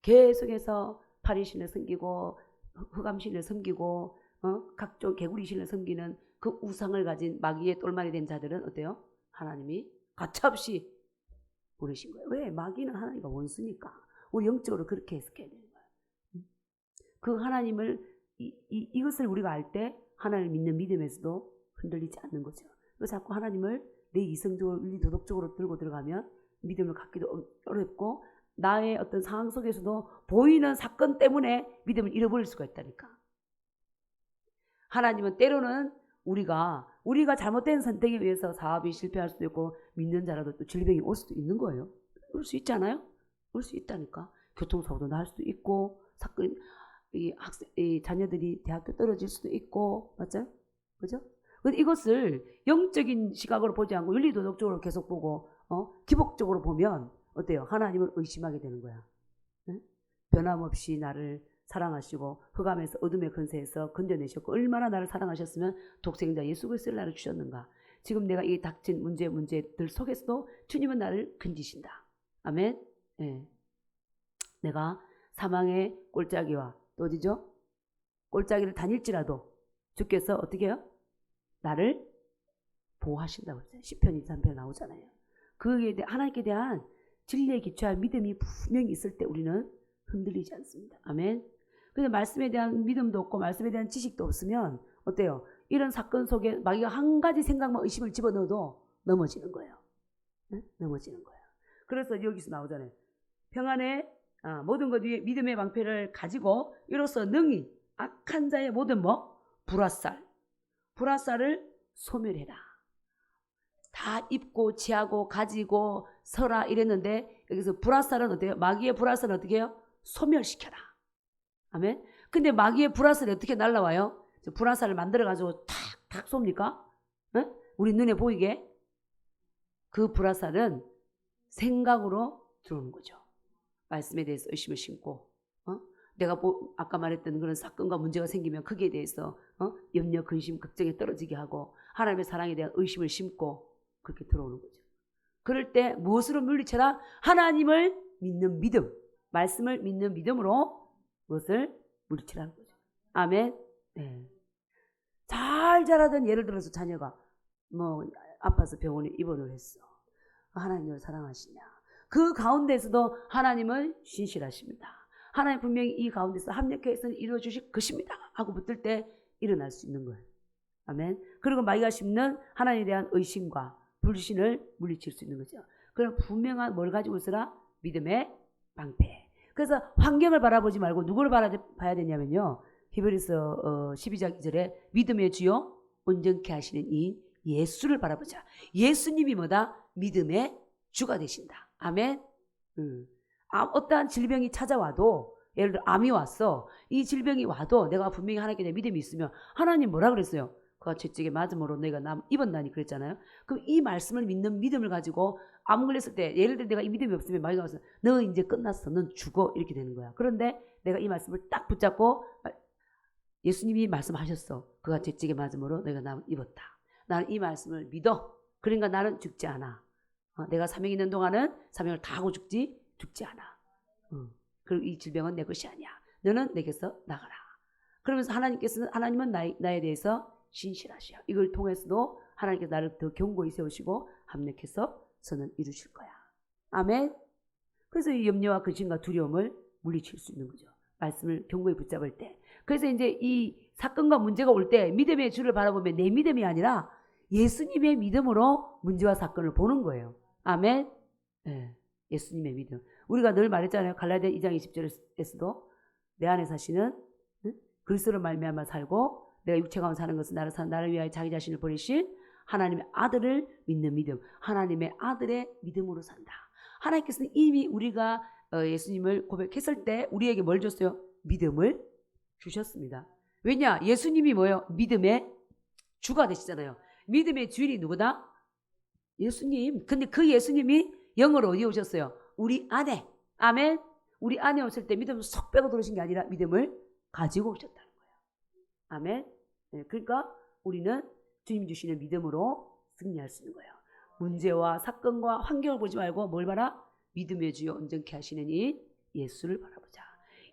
계속해서 파리신을 섬기고 흑암신을 섬기고 각종 개구리신을 섬기는 그 우상을 가진 마귀의 똘마니 된 자들은 어때요? 하나님이 가차없이 보내신 거예요. 왜? 마귀는 하나님과 원수니까. 우리 영적으로 그렇게 해석해야 되는 거예요. 그 하나님을 이것을 우리가 알 때 하나님을 믿는 믿음에서도 흔들리지 않는 거죠. 그래서 자꾸 하나님을 내 이성적으로 윤리 도덕적으로 들고 들어가면 믿음을 갖기도 어렵고 나의 어떤 상황 속에서도 보이는 사건 때문에 믿음을 잃어버릴 수가 있다니까. 하나님은 때로는 우리가 잘못된 선택에 의해서 사업이 실패할 수도 있고 믿는 자라도 또 질병이 올 수도 있는 거예요. 올 수 있잖아요. 올 수 있다니까. 교통사고도 날 수도 있고 사건 이 자녀들이 대학교 떨어질 수도 있고 맞죠? 그죠? 근데 이것을 영적인 시각으로 보지 않고 윤리도덕적으로 계속 보고 기복적으로 보면 어때요? 하나님을 의심하게 되는 거야. 응? 변함없이 나를 사랑하시고 흑암에서 어둠의 근세에서 건져내셨고 얼마나 나를 사랑하셨으면 독생자 예수 그리스도를 나를 주셨는가. 지금 내가 이 닥친 문제들 속에서도 주님은 나를 건지신다. 아멘. 네. 내가 사망의 꼴짜기와 또 어디죠? 꼴짜기를 다닐지라도 주께서 어떻게 해요? 나를 보호하신다고 했어요. 시편 23편에 나오잖아요. 그에 대해 하나님께 대한 진리에 기초한 믿음이 분명히 있을 때 우리는 흔들리지 않습니다. 아멘. 그래서 말씀에 대한 믿음도 없고 말씀에 대한 지식도 없으면 어때요? 이런 사건 속에 마귀가 한 가지 생각만 의심을 집어넣어도 넘어지는 거예요. 네? 넘어지는 거예요. 그래서 여기서 나오잖아요. 평안에 모든 것 위에 믿음의 방패를 가지고 이로써 능히 악한 자의 모든 불화살을 소멸해라. 다 입고 지하고 가지고 서라 이랬는데 여기서 불화살은 어때요? 마귀의 불화살은 어떻게 해요? 소멸시켜라. 아멘. 근데 마귀의 불화살이 어떻게 날라와요? 불화살을 만들어가지고 탁 쏩니까? 네? 우리 눈에 보이게. 그 불화살은 생각으로 들어오는 거죠. 말씀에 대해서 의심을 심고 내가 아까 말했던 그런 사건과 문제가 생기면 거기에 대해서 염려, 근심, 걱정에 떨어지게 하고 하나님의 사랑에 대한 의심을 심고 그렇게 들어오는 거죠. 그럴 때 무엇으로 물리쳐라? 하나님을 믿는 믿음, 말씀을 믿는 믿음으로 무엇을 물리치라는 거죠. 아멘. 네. 잘 자라던 예를 들어서 자녀가 아파서 병원에 입원을 했어. 하나님을 사랑하시냐? 그 가운데서도 하나님은 신실하십니다. 하나님 분명히 이 가운데서 합력해서 이루어주실 것입니다 하고 붙들 때 일어날 수 있는 거예요. 아멘. 그리고 마귀가 심는 하나님에 대한 의심과 불신을 물리칠 수 있는 거죠. 그럼 분명한 뭘 가지고 있어라? 믿음의 방패. 그래서 환경을 바라보지 말고 누구를 봐야 되냐면요. 히브리서 12장 2절에 믿음의 주요 온전케 하시는 이 예수를 바라보자. 예수님이 뭐다? 믿음의 주가 되신다. 아멘. 어떠한 질병이 찾아와도 예를 들어 암이 왔어. 이 질병이 와도 내가 분명히 하나님께 대한 믿음이 있으면 하나님 뭐라 그랬어요? 그가 죄책에 맞음으로 내가 입었나니 그랬잖아요. 그럼 이 말씀을 믿는 믿음을 가지고 암 걸렸을 때 예를 들어 내가 이 믿음이 없으면 마귀가 와서 너 이제 끝났어. 넌 죽어. 이렇게 되는 거야. 그런데 내가 이 말씀을 딱 붙잡고 예수님이 말씀하셨어. 그가 죄책에 맞음으로 내가 남 입었다. 나는 이 말씀을 믿어. 그러니까 나는 죽지 않아. 내가 사명이 있는 동안은 사명을 다 하고 죽지 않아. 그리고 이 질병은 내 것이 아니야. 너는 내게서 나가라. 그러면서 하나님은 나에 대해서 신실하시오. 이걸 통해서도 하나님께서 나를 더 견고히 세우시고 합력해서 선을 이루실 거야. 아멘. 그래서 이 염려와 근심과 두려움을 물리칠 수 있는 거죠. 말씀을 견고히 붙잡을 때. 그래서 이제 이 사건과 문제가 올 때 믿음의 주를 바라보면 내 믿음이 아니라 예수님의 믿음으로 문제와 사건을 보는 거예요. 아멘. 네, 예수님의 믿음. 우리가 늘 말했잖아요. 갈라디아 2장 20절에서도 내 안에 사시는 그리스도로 말미암아 살고 내가 육체 가운데 사는 것은 나를 위하여 자기 자신을 버리신 하나님의 아들을 믿는 믿음. 하나님의 아들의 믿음으로 산다. 하나님께서는 이미 우리가 예수님을 고백했을 때 우리에게 뭘 줬어요? 믿음을 주셨습니다. 왜냐? 예수님이 뭐예요? 믿음의 주가 되시잖아요. 믿음의 주인이 누구다? 예수님. 근데 그 예수님이 영으로 어디에 오셨어요? 우리 안에. 아멘. 우리 안에 오실 때 믿음을 쏙 빼고 들어오신 게 아니라 믿음을 가지고 오셨다는 거예요. 아멘. 네, 그러니까 우리는 주님 주시는 믿음으로 승리할 수 있는 거예요. 문제와 사건과 환경을 보지 말고 뭘 봐라? 믿음의 주여 온전케 하시는 이 예수를 바라보자.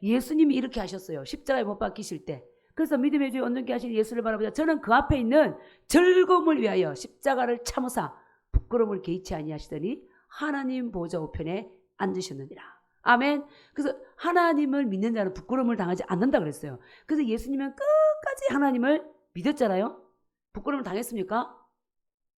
예수님이 이렇게 하셨어요. 십자가에 못 박히실 때. 그래서 믿음의 주여 온전케 하시는 예수를 바라보자. 저는 그 앞에 있는 즐거움을 위하여 십자가를 참으사 부끄러움을 개의치 아니하시더니 하나님 보좌 우편에 앉으셨느니라. 아멘. 그래서 하나님을 믿는 자는 부끄러움을 당하지 않는다 그랬어요. 그래서 예수님은 끝까지 하나님을 믿었잖아요. 부끄러움을 당했습니까?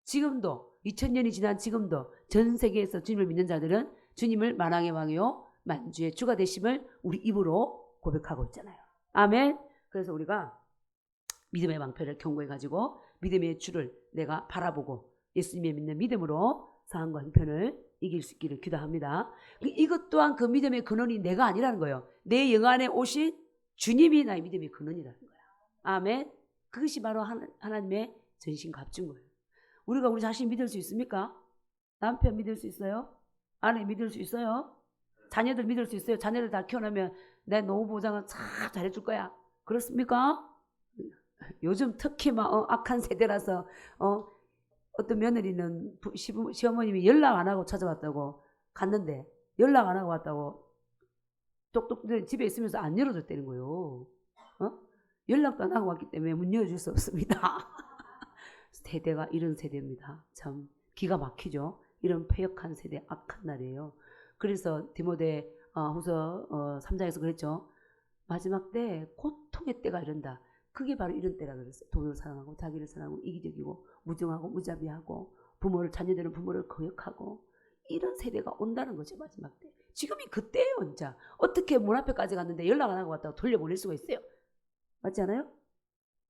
지금도 2000년이 지난 지금도 전 세계에서 주님을 믿는 자들은 주님을 만왕의 왕이요 만주의 주가 되심을 우리 입으로 고백하고 있잖아요. 아멘. 그래서 우리가 믿음의 방패를 견고히 가지고 믿음의 주를 내가 바라보고 예수님의 믿는 믿음으로 상황과 형편을 이길 수 있기를 기도합니다. 이것 또한 그 믿음의 근원이 내가 아니라는 거예요. 내 영 안에 오신 주님이 나의 믿음의 근원이라는 거예요. 아멘. 그것이 바로 하나님의 전신 값준 거예요. 우리가 우리 자신 믿을 수 있습니까? 남편 믿을 수 있어요? 아내 믿을 수 있어요? 자녀들 믿을 수 있어요? 자녀들 다 키워놓으면 내 노후 보장은 참 잘해줄 거야. 그렇습니까? 요즘 특히 막 악한 세대라서 어떤 며느리는 시어머님이 연락 안 하고 찾아왔다고 갔는데 연락 안 하고 왔다고 똑똑 집에 있으면서 안 열어줬다는 거예요. 연락도 안 하고 왔기 때문에 문 열어줄 수 없습니다. 세대가 이런 세대입니다. 참 기가 막히죠. 이런 패역한 세대, 악한 날이에요. 그래서 디모데 후서 3장에서 그랬죠. 마지막 때 고통의 때가 이른다. 그게 바로 이런 때라 그랬어요. 돈을 사랑하고 자기를 사랑하고 이기적이고 무정하고 무자비하고 자녀들은 부모를 거역하고 이런 세대가 온다는 거죠. 마지막 때. 지금이 그때예요. 진짜. 어떻게 문 앞에까지 갔는데 연락 안 하고 왔다고 돌려보낼 수가 있어요. 맞지 않아요?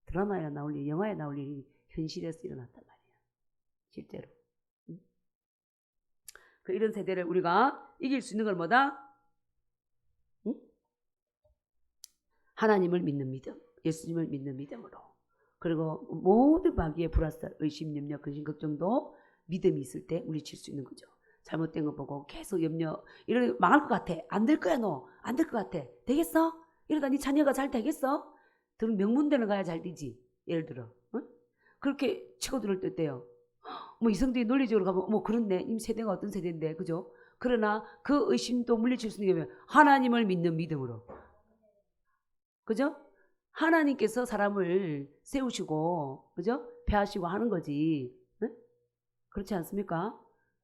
드라마에 나올 일, 영화에 나올 일이 현실에서 일어났단 말이에요. 실제로. 이런 세대를 우리가 이길 수 있는 걸 뭐다? 하나님을 믿는 믿음, 예수님을 믿는 믿음으로. 그리고 모든 마귀의 불화살, 의심, 염려, 근심, 걱정도 믿음이 있을 때 물리칠 수 있는 거죠. 잘못된 거 보고 계속 염려, 이러면 망할 것 같아. 안 될 거야 너. 안 될 것 같아. 되겠어? 이러다 네 자녀가 잘 되겠어? 그럼 명문대를 가야 잘 되지. 예를 들어. 응? 그렇게 치고 들을 때 어때요? 뭐 이성들이 논리적으로 가면 뭐 그렇네. 이 세대가 어떤 세대인데. 그죠? 그러나 그 의심도 물리칠 수 있는 게 하나님을 믿는 믿음으로. 그죠? 하나님께서 사람을 세우시고, 그죠? 폐하시고 하는 거지. 응? 그렇지 않습니까?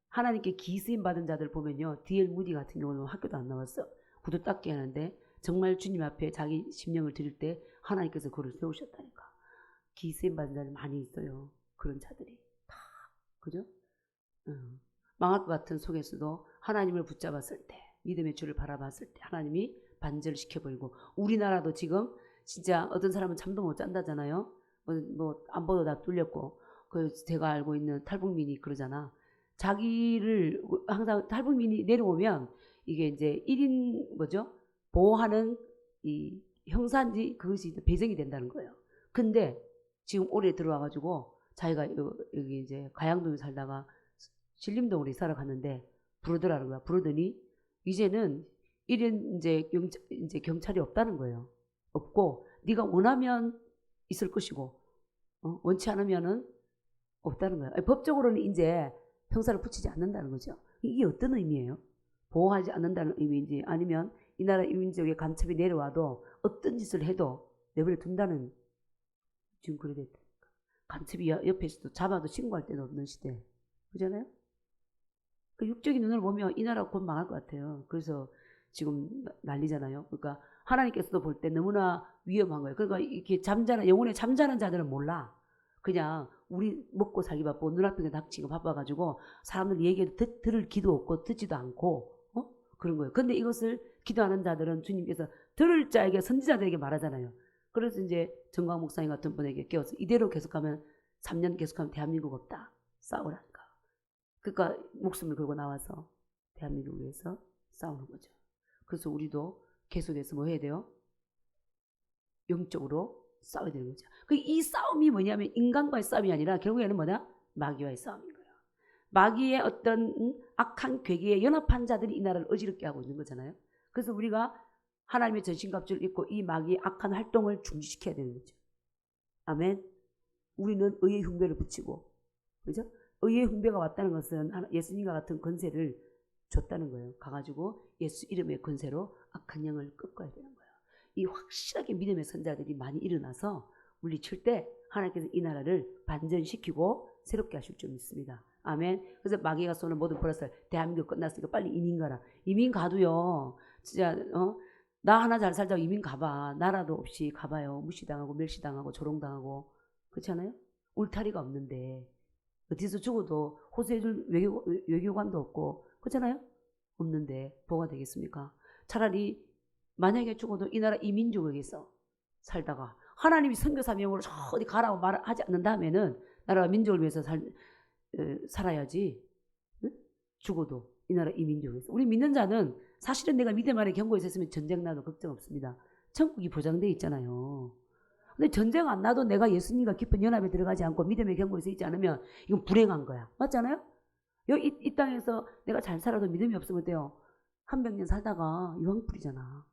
하나님께 기수임 받은 자들 보면요. D.L. 무디 같은 경우는 학교도 안 나왔어. 구두 닦기 하는데 정말 주님 앞에 자기 심령을 드릴 때 하나님께서 그를 세우셨다니까. 기수임 받은 자들 많이 있어요. 그런 자들이. 다. 그죠? 망할 것 같은 속에서도 하나님을 붙잡았을 때, 믿음의 주를 바라봤을 때 하나님이 반절을 시켜버리고, 우리나라도 지금 진짜 어떤 사람은 잠도 못 잔다잖아요. 뭐 안보도 다 뚫렸고, 제가 알고 있는 탈북민이 그러잖아. 자기를 항상 탈북민이 내려오면 이게 이제 1인 뭐죠? 보호하는 이 형사인지 그것이 배정이 된다는 거예요. 근데 지금 올해 들어와가지고 자기가 여기 이제 가양동에 살다가 신림동으로 이사를 갔는데 부르더라는 거야. 부르더니 이제는 1인 이제 경찰이 없다는 거예요. 없고 네가 원하면 있을 것이고 원치 않으면은 없다는 거예요. 법적으로는 이제 형사를 붙이지 않는다는 거죠. 이게 어떤 의미예요? 보호하지 않는다는 의미인지 아니면 이 나라 이민족의 간첩이 내려와도 어떤 짓을 해도 내버려 둔다는, 지금 그래 됐다. 간첩이 옆에 있어도 잡아도 신고할 데도 없는 시대. 그잖아요? 그 육적인 눈으로 보면 이 나라 곧 망할 것 같아요. 그래서 지금 난리잖아요. 그러니까 하나님께서도 볼 때 너무나 위험한 거예요. 그러니까 이렇게 영혼에 잠자는 자들은 몰라. 그냥 우리 먹고 살기 바쁘고 눈앞에 닥치고 바빠가지고 사람들 얘기를 들을 기도 없고 듣지도 않고 그런 거예요. 근데 이것을 기도하는 자들은 주님께서 들을 자에게, 선지자들에게 말하잖아요. 그래서 이제 정광 목사님 같은 분에게 깨워서 이대로 계속하면 3년 계속하면 대한민국 없다. 싸우라니까. 그러니까 목숨을 걸고 나와서 대한민국을 위해서 싸우는 거죠. 그래서 우리도 계속해서 뭐 해야 돼요? 영적으로 싸워야 되는 거죠. 이 싸움이 뭐냐면 인간과의 싸움이 아니라 결국에는 뭐냐? 마귀와의 싸움인 거예요. 마귀의 어떤 악한 괴계에 연합한 자들이 이 나라를 어지럽게 하고 있는 거잖아요. 그래서 우리가 하나님의 전신갑주를 입고 이 마귀의 악한 활동을 중지시켜야 되는 거죠. 아멘. 우리는 의의 흉배를 붙이고, 그죠? 의의 흉배가 왔다는 것은 예수님과 같은 권세를 줬다는 거예요. 가가지고 예수 이름의 권세로 악한 영을 꺾어야 되는 거예요. 이 확실하게 믿음의 선자들이 많이 일어나서 물리칠 때 하나님께서 이 나라를 반전시키고 새롭게 하실 줄 믿습니다. 아멘. 그래서 마귀가 쏘는 모든 불화살, 대한민국 끝났으니까 빨리 이민 가라. 이민 가도요, 진짜 나 하나 잘 살자고 이민 가봐. 나라도 없이 가봐요. 무시당하고 멸시당하고 조롱당하고. 그렇잖아요. 울타리가 없는데, 어디서 죽어도 호소해줄 외교관도 없고 그렇잖아요? 없는데 뭐가 되겠습니까? 차라리 만약에 죽어도 이 나라 이민족에게서 살다가 하나님이 선교사명으로 어디 가라고 말하지 않는다면은 나라와 민족을 위해서 살아야지. 응? 죽어도 이 나라 이민족에서. 우리 믿는 자는 사실은 내가 믿음 안에 경고에 있었으면 전쟁 나도 걱정 없습니다. 천국이 보장되어 있잖아요. 근데 전쟁 안 나도 내가 예수님과 깊은 연합에 들어가지 않고 믿음의 경고에 서 있지 않으면 이건 불행한 거야. 맞잖아요? 여기 이 땅에서 내가 잘 살아도 믿음이 없으면 어때요? 한백 년 살다가 유황불이잖아.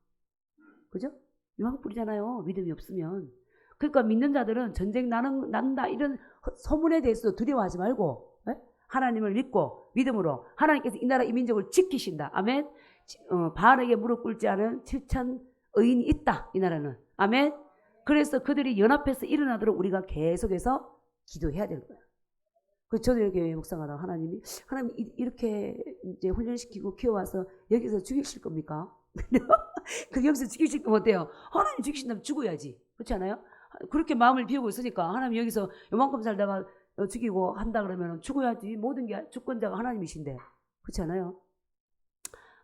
그죠? 유황불이잖아요. 믿음이 없으면. 그러니까 믿는 자들은 전쟁 난다 이런 소문에 대해서 두려워하지 말고 하나님을 믿고 믿음으로 하나님께서 이 나라 이 민족을 지키신다. 아멘. 바알에게 무릎 꿇지 않은 7천 의인이 있다. 이 나라는. 아멘. 그래서 그들이 연합해서 일어나도록 우리가 계속해서 기도해야 될 거야. 그 저도 이렇게 묵상하다가 하나님 이렇게 이제 훈련시키고 키워와서 여기서 죽이실 겁니까? 그 여기서 죽이실 거면 어때요? 하나님 죽이신다면 죽어야지. 그렇지 않아요? 그렇게 마음을 비우고 있으니까 하나님 여기서 요만큼 살다가 죽이고 한다 그러면 죽어야지. 모든 게 주권자가 하나님이신데. 그렇지 않아요?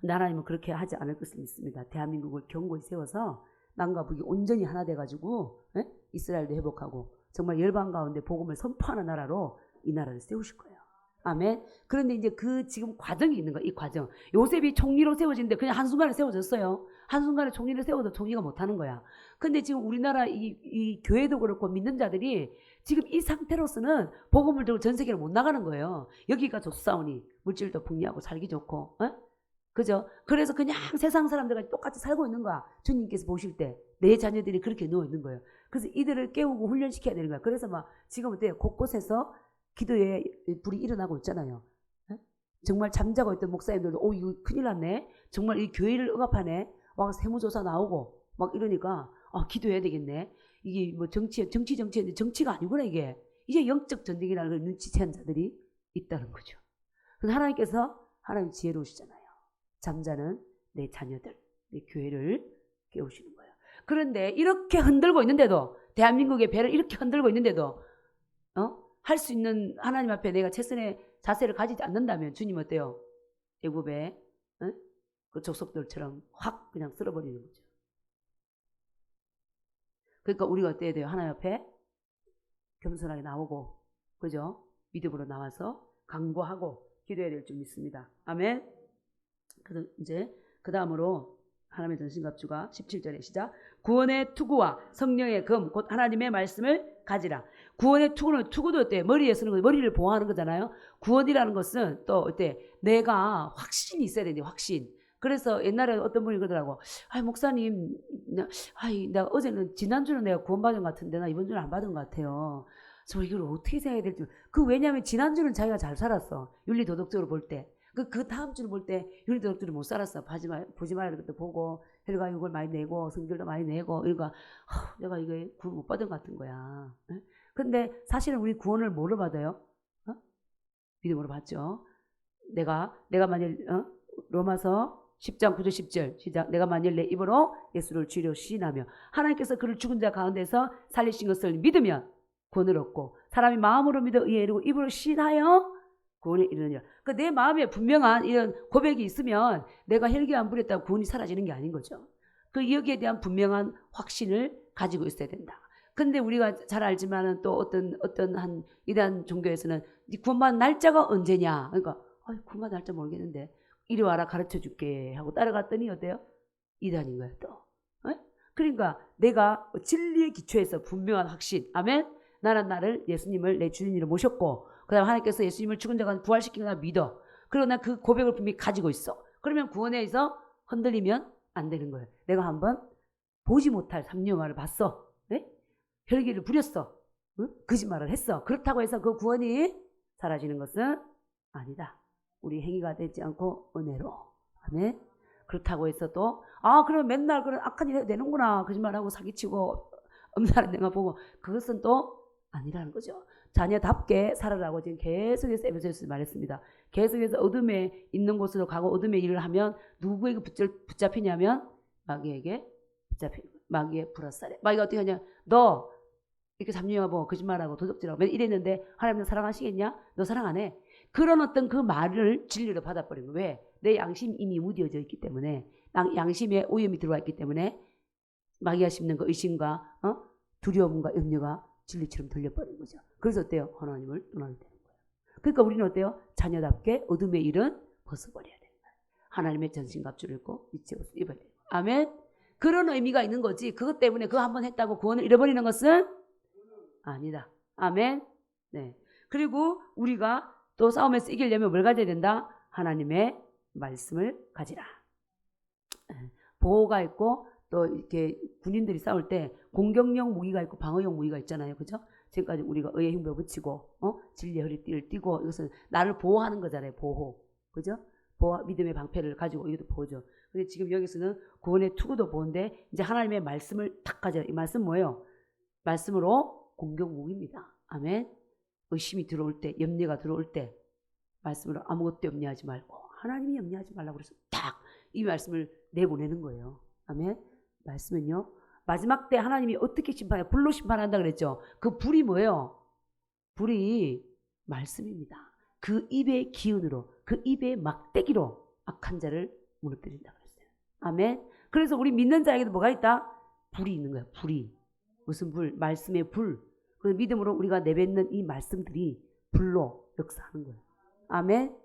근데 하나님은 그렇게 하지 않을 것을 믿습니다. 대한민국을 견고히 세워서 남과 북이 온전히 하나 돼가지고 이스라엘도 회복하고 정말 열방 가운데 복음을 선포하는 나라로 이 나라를 세우실 거예요. 아멘. 그런데 이제 그 지금 과정이 있는 거예요. 이 과정. 요셉이 총리로 세워지는데 그냥 한순간에 세워졌어요. 한순간에 총리를 세워도 총리가 못하는 거야. 근데 지금 우리나라 이 교회도 그렇고 믿는 자들이 지금 이 상태로서는 복음을 들고 전 세계를 못 나가는 거예요. 여기가 좋사오니 물질도 풍요하고 살기 좋고 그죠? 그래서 그냥 세상 사람들과 똑같이 살고 있는 거야. 주님께서 보실 때 내 자녀들이 그렇게 누워 있는 거예요. 그래서 이들을 깨우고 훈련시켜야 되는 거야. 그래서 막 지금 어때요? 곳곳에서 기도에 불이 일어나고 있잖아요. 정말 잠자고 있던 목사님들도 이거 큰일 났네. 정말 이 교회를 억압하네. 막 세무조사 나오고 막 이러니까 기도해야 되겠네. 이게 뭐 정치인데 정치가 아니구나 이게. 이제 영적 전쟁이라는 걸 눈치챈 자들이 있다는 거죠. 그래서 하나님 지혜로우시잖아요. 잠자는 내 자녀들, 내 교회를 깨우시는 거예요. 그런데 이렇게 흔들고 있는데도 대한민국의 배를 이렇게 흔들고 있는데도 할 수 있는 하나님 앞에 내가 최선의 자세를 가지지 않는다면 주님 어때요? 애굽의 그 족속들처럼 확 그냥 쓸어버리는 거죠. 그러니까 우리가 어때야 돼요? 하나님 앞에 겸손하게 나오고 그죠? 믿음으로 나와서 강구하고 기도해야 될 줄 믿습니다. 아멘. 그래서 이제 그 다음으로 하나님의 전신갑주가 17절에 시작. 구원의 투구와 성령의 금 곧 하나님의 말씀을 가지라. 구원의 투구도 어때? 머리에 쓰는 거, 머리를 보호하는 거잖아요. 구원이라는 것은 또 어때? 내가 확신이 있어야 되는데 확신. 그래서 옛날에 어떤 분이 그러더라고. 목사님, 내가 어제는 지난주는 내가 구원받은 것 같은데 나 이번 주는 안 받은 것 같아요. 저 이걸 어떻게 생각해야 될지. 왜냐하면 지난주는 자기가 잘 살았어. 윤리도덕적으로 볼 때. 그 다음 주를 볼 때 윤리도덕적으로 못 살았어. 보지 말아야 될 것도 보고 혈과 이걸 많이 내고 성질도 많이 내고 이러니까 내가 이게 구원 못 받은 것 같은 거야. 근데 사실은 우리 구원을 뭐로 받아요? 믿음으로 받죠. 내가 만일 로마서 10장 9절 10절 시작. 내가 만일 내 입으로 예수를 주로 시인하며 하나님께서 그를 죽은 자 가운데서 살리신 것을 믿으면 구원을 얻고 사람이 마음으로 믿어 의에 이르고 입으로 시인하여 구원에 이르느니라. 그러니까 내 마음에 분명한 이런 고백이 있으면 내가 혈기 안 부렸다고 구원이 사라지는 게 아닌 거죠. 여기에 대한 분명한 확신을 가지고 있어야 된다. 근데 우리가 잘 알지만은 또 어떤 한 이단 종교에서는 네 구원받는 날짜가 언제냐. 그러니까 구원받는 날짜 모르겠는데 이리 와라 가르쳐 줄게 하고 따라갔더니 어때요? 이단인 거예요 또. 그러니까 내가 진리의 기초에서 분명한 확신. 아멘. 나는 예수님을 내 주인으로 모셨고 그 다음에 하나님께서 예수님을 죽은 자 가운데 부활시킨 걸 믿어. 그리고 난 그 고백을 분명히 가지고 있어. 그러면 구원에서 흔들리면 안 되는 거예요. 내가 한번 보지 못할 3년 봤어. 네? 혈기를 부렸어. 응? 거짓말을 했어. 그렇다고 해서 그 구원이 사라지는 것은 아니다. 우리 행위가 되지 않고 은혜로. 아멘. 그렇다고 해서 또 그러면 맨날 그런 악한 일 해도 되는구나. 거짓말하고 사기치고 엄살한 내가 보고 그것은 또 아니라는 거죠. 자녀답게 살아라고 지금 계속해서 에베소서에서 말했습니다. 계속해서 어둠에 있는 곳으로 가고 어둠의 일을 하면 누구에게 붙잡히냐면 마귀에게 붙잡히는 거예요. 마귀의 불화살에. 마귀가 어떻게 하냐. 너 이렇게 잡념하고 거짓말하고 도둑질하고 맨 이랬는데 하나님 너 사랑하시겠냐? 너 사랑 안 해. 그런 어떤 그 말을 진리로 받아버린 거예요. 왜? 내 양심이 이미 무뎌져 있기 때문에, 양심에 오염이 들어와 있기 때문에 마귀가 심는 그 의심과 두려움과 염려가 진리처럼 들려버린 거죠. 그래서 어때요? 하나님을 떠나게 되는 거예요. 그러니까 우리는 어때요? 자녀답게 어둠의 일은 벗어버려야 되는 거예요. 하나님의 전신갑주를 입고 빛의 옷을 입어야 돼요. 아멘. 그런 의미가 있는 거지. 그것 때문에 그거 한번 했다고 구원을 잃어버리는 것은 아니다. 아멘. 네. 그리고 우리가 또 싸움에서 이기려면 뭘 가져야 된다? 하나님의 말씀을 가지라. 보호가 있고 또 이렇게 군인들이 싸울 때 공격용 무기가 있고 방어용 무기가 있잖아요. 그죠? 지금까지 우리가 의의 흉배 붙이고 진리의 허리띠를 띠고 이것은 나를 보호하는 거잖아요. 보호. 그죠? 보호, 믿음의 방패를 가지고 이것도 보호죠. 근데 지금 여기서는 구원의 투구도 보호인데 이제 하나님의 말씀을 탁 가져라. 이 말씀 뭐예요? 말씀으로 공격 무기입니다. 아멘. 의심이 들어올 때, 염려가 들어올 때 말씀으로 아무것도 염려하지 말고 하나님이 염려하지 말라고 그래서 딱 이 말씀을 내보내는 거예요. 아멘. 말씀은요. 마지막 때 하나님이 어떻게 심판해요? 불로 심판한다 그랬죠. 그 불이 뭐예요? 불이 말씀입니다. 그 입의 기운으로, 그 입의 막대기로 악한 자를 무너뜨린다 그랬어요. 아멘. 그래서 우리 믿는 자에게도 뭐가 있다? 불이 있는 거예요. 불이. 무슨 불? 말씀의 불. 그 믿음으로 우리가 내뱉는 이 말씀들이 불로 역사하는 거예요. 아멘.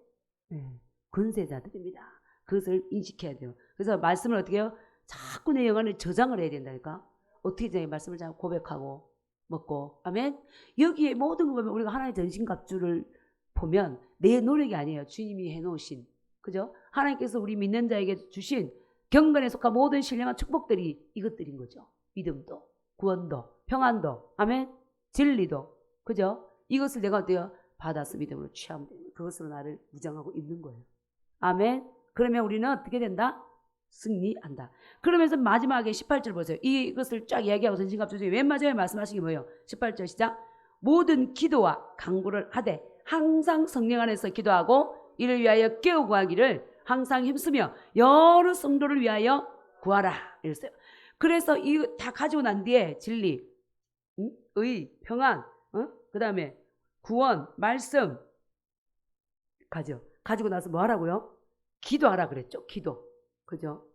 네. 권세자들입니다. 그것을 인식해야 돼요. 그래서 말씀을 어떻게 해요? 자꾸 내 영혼을 저장을 해야 된다니까. 어떻게 이 말씀을 잘 고백하고 먹고. 아멘. 여기에 모든 거 보면 우리가 하나님의 전신갑주를 보면 내 노력이 아니에요. 주님이 해놓으신. 그죠? 하나님께서 우리 믿는 자에게 주신 경건에 속한 모든 신령한 축복들이 이것들인 거죠. 믿음도, 구원도, 평안도, 아멘. 진리도, 그죠? 이것을 내가 어때요? 받아서 믿음으로 취하면 돼요. 그것으로 나를 무장하고 입는 거예요. 아멘. 그러면 우리는 어떻게 된다? 승리한다. 그러면서 마지막에 18절 보세요. 이것을 쫙 이야기하고 전신갑주 중에 맨 마지막에 말씀하신 게 뭐예요? 18절 시작. 모든 기도와 간구를 하되 항상 성령 안에서 기도하고 이를 위하여 깨어 구하기를 항상 힘쓰며 여러 성도를 위하여 구하라. 이랬어요. 그래서 이거 다 가지고 난 뒤에 진리, 의, 평안, 그 다음에 구원, 말씀 가지고 나서 뭐 하라고요? 기도하라 그랬죠. 기도. 그죠?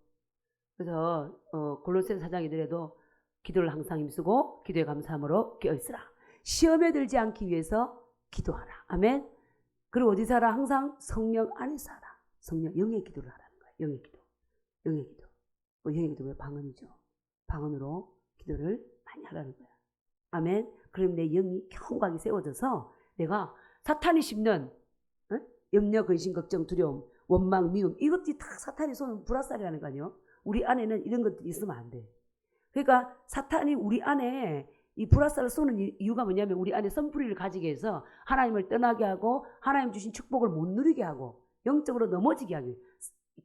그래서 골로새서 4장 이더라도 기도를 항상 힘쓰고 기도에 감사함으로 깨어있으라. 시험에 들지 않기 위해서 기도하라. 아멘. 그리고 어디서 하라? 항상 성령 안에서 하라. 성령, 영의 기도를 하라는 거예요. 영의 기도. 영의 기도. 영의 기도 왜 방언이죠. 방언으로 기도를 많이 하라는 거예요. 아멘. 그럼 내 영이 경각이 세워져서 내가 사탄이 심는 염려, 근심, 걱정, 두려움, 원망, 미움 이것들이 다 사탄이 쏘는 불화살이라는 거 아니에요. 우리 안에는 이런 것들이 있으면 안 돼. 그러니까 사탄이 우리 안에 이 불화살을 쏘는 이유가 뭐냐면 우리 안에 선풀이를 가지게 해서 하나님을 떠나게 하고 하나님 주신 축복을 못 누리게 하고 영적으로 넘어지게 하기,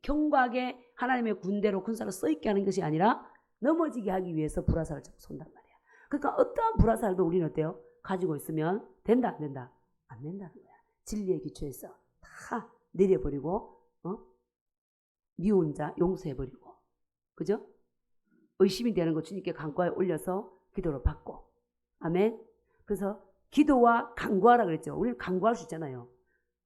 경각에 하나님의 군대로 군사로 써있게 하는 것이 아니라 넘어지게 하기 위해서 불화살을 자꾸 쏜단 말이야. 그러니까 어떠한 불화살도 우리는 어때요? 가지고 있으면 된다 안 된다? 안 된다는 거야. 진리의 기초에서 다 내려버리고 미운 자 용서해버리고, 그죠? 의심이 되는 거 주님께 간구하여 올려서 기도로 받고. 아멘. 그래서 기도와 간구하라 그랬죠. 우리는 간구할 수 있잖아요.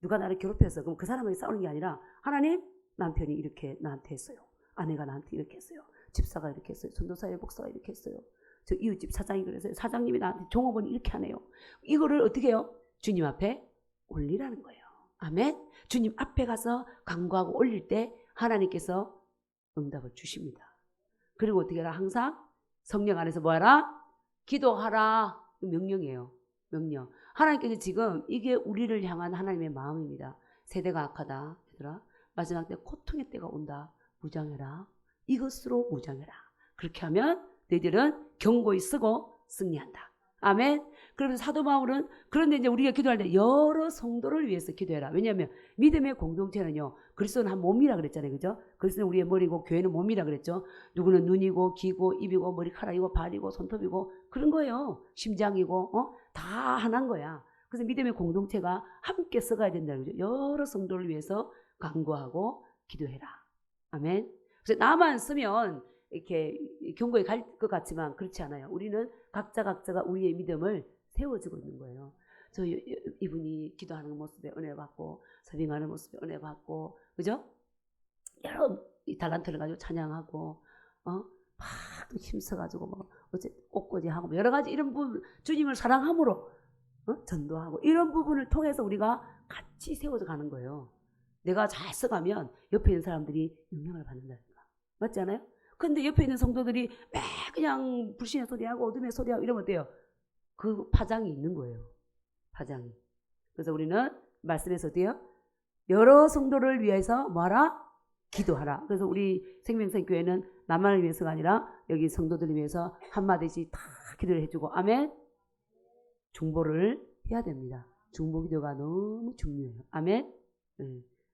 누가 나를 괴롭혀서 그럼 그 사람에게 싸우는 게 아니라 하나님, 남편이 이렇게 나한테 했어요. 아내가 나한테 이렇게 했어요. 집사가 이렇게 했어요. 전도사의 목사가 이렇게 했어요. 저 이웃집 사장이 그랬어요. 사장님이 나한테 종업원이 이렇게 하네요. 이거를 어떻게 해요? 주님 앞에 올리라는 거예요. 아멘. 주님 앞에 가서 간구하고 올릴 때 하나님께서 응답을 주십니다. 그리고 어떻게 하라? 항상 성령 안에서 뭐하라? 기도하라. 명령이에요. 명령. 하나님께서 지금 이게 우리를 향한 하나님의 마음입니다. 세대가 악하다. 얘들아, 마지막 때 고통의 때가 온다. 무장해라. 이것으로 무장해라. 그렇게 하면 너희들은 견고히 쓰고 승리한다. 아멘. 그러면서 사도 바울은 그런데 이제 우리가 기도할 때 여러 성도를 위해서 기도해라. 왜냐하면 믿음의 공동체는요, 그리스도는 한 몸이라 그랬잖아요. 그죠? 그리스도는 우리의 머리고 교회는 몸이라 그랬죠. 누구는 눈이고 귀고 입이고 머리카락이고 발이고 손톱이고 그런 거예요. 심장이고 다 하나인 거야. 그래서 믿음의 공동체가 함께 써가야 된다는 거죠. 여러 성도를 위해서 간구하고 기도해라. 아멘. 그래서 나만 쓰면 이렇게 경고에 갈 것 같지만 그렇지 않아요. 우리는 각자가 우리의 믿음을 세워주고 있는 거예요. 저 이분이 기도하는 모습에 은혜 받고 서빙하는 모습에 은혜 받고 그죠? 여러 이 달란트를 가지고 찬양하고 막 힘써가지고 뭐 어째 꽃꽂이하고 뭐 여러 가지 이런 부분 주님을 사랑함으로 전도하고 이런 부분을 통해서 우리가 같이 세워져 가는 거예요. 내가 잘 써가면 옆에 있는 사람들이 영향을 받는다니까. 맞지 않아요? 근데 옆에 있는 성도들이 매 그냥 불신의 소리하고 어둠의 소리하고 이러면 어때요? 그 파장이 있는 거예요. 파장이. 그래서 우리는 말씀에서 어때요? 여러 성도를 위해서 뭐하라? 기도하라. 그래서 우리 생명선교회는 나만을 위해서가 아니라 여기 성도들을 위해서 한마디씩 다 기도를 해주고 아멘. 중보를 해야 됩니다. 중보 기도가 너무 중요해요. 아멘.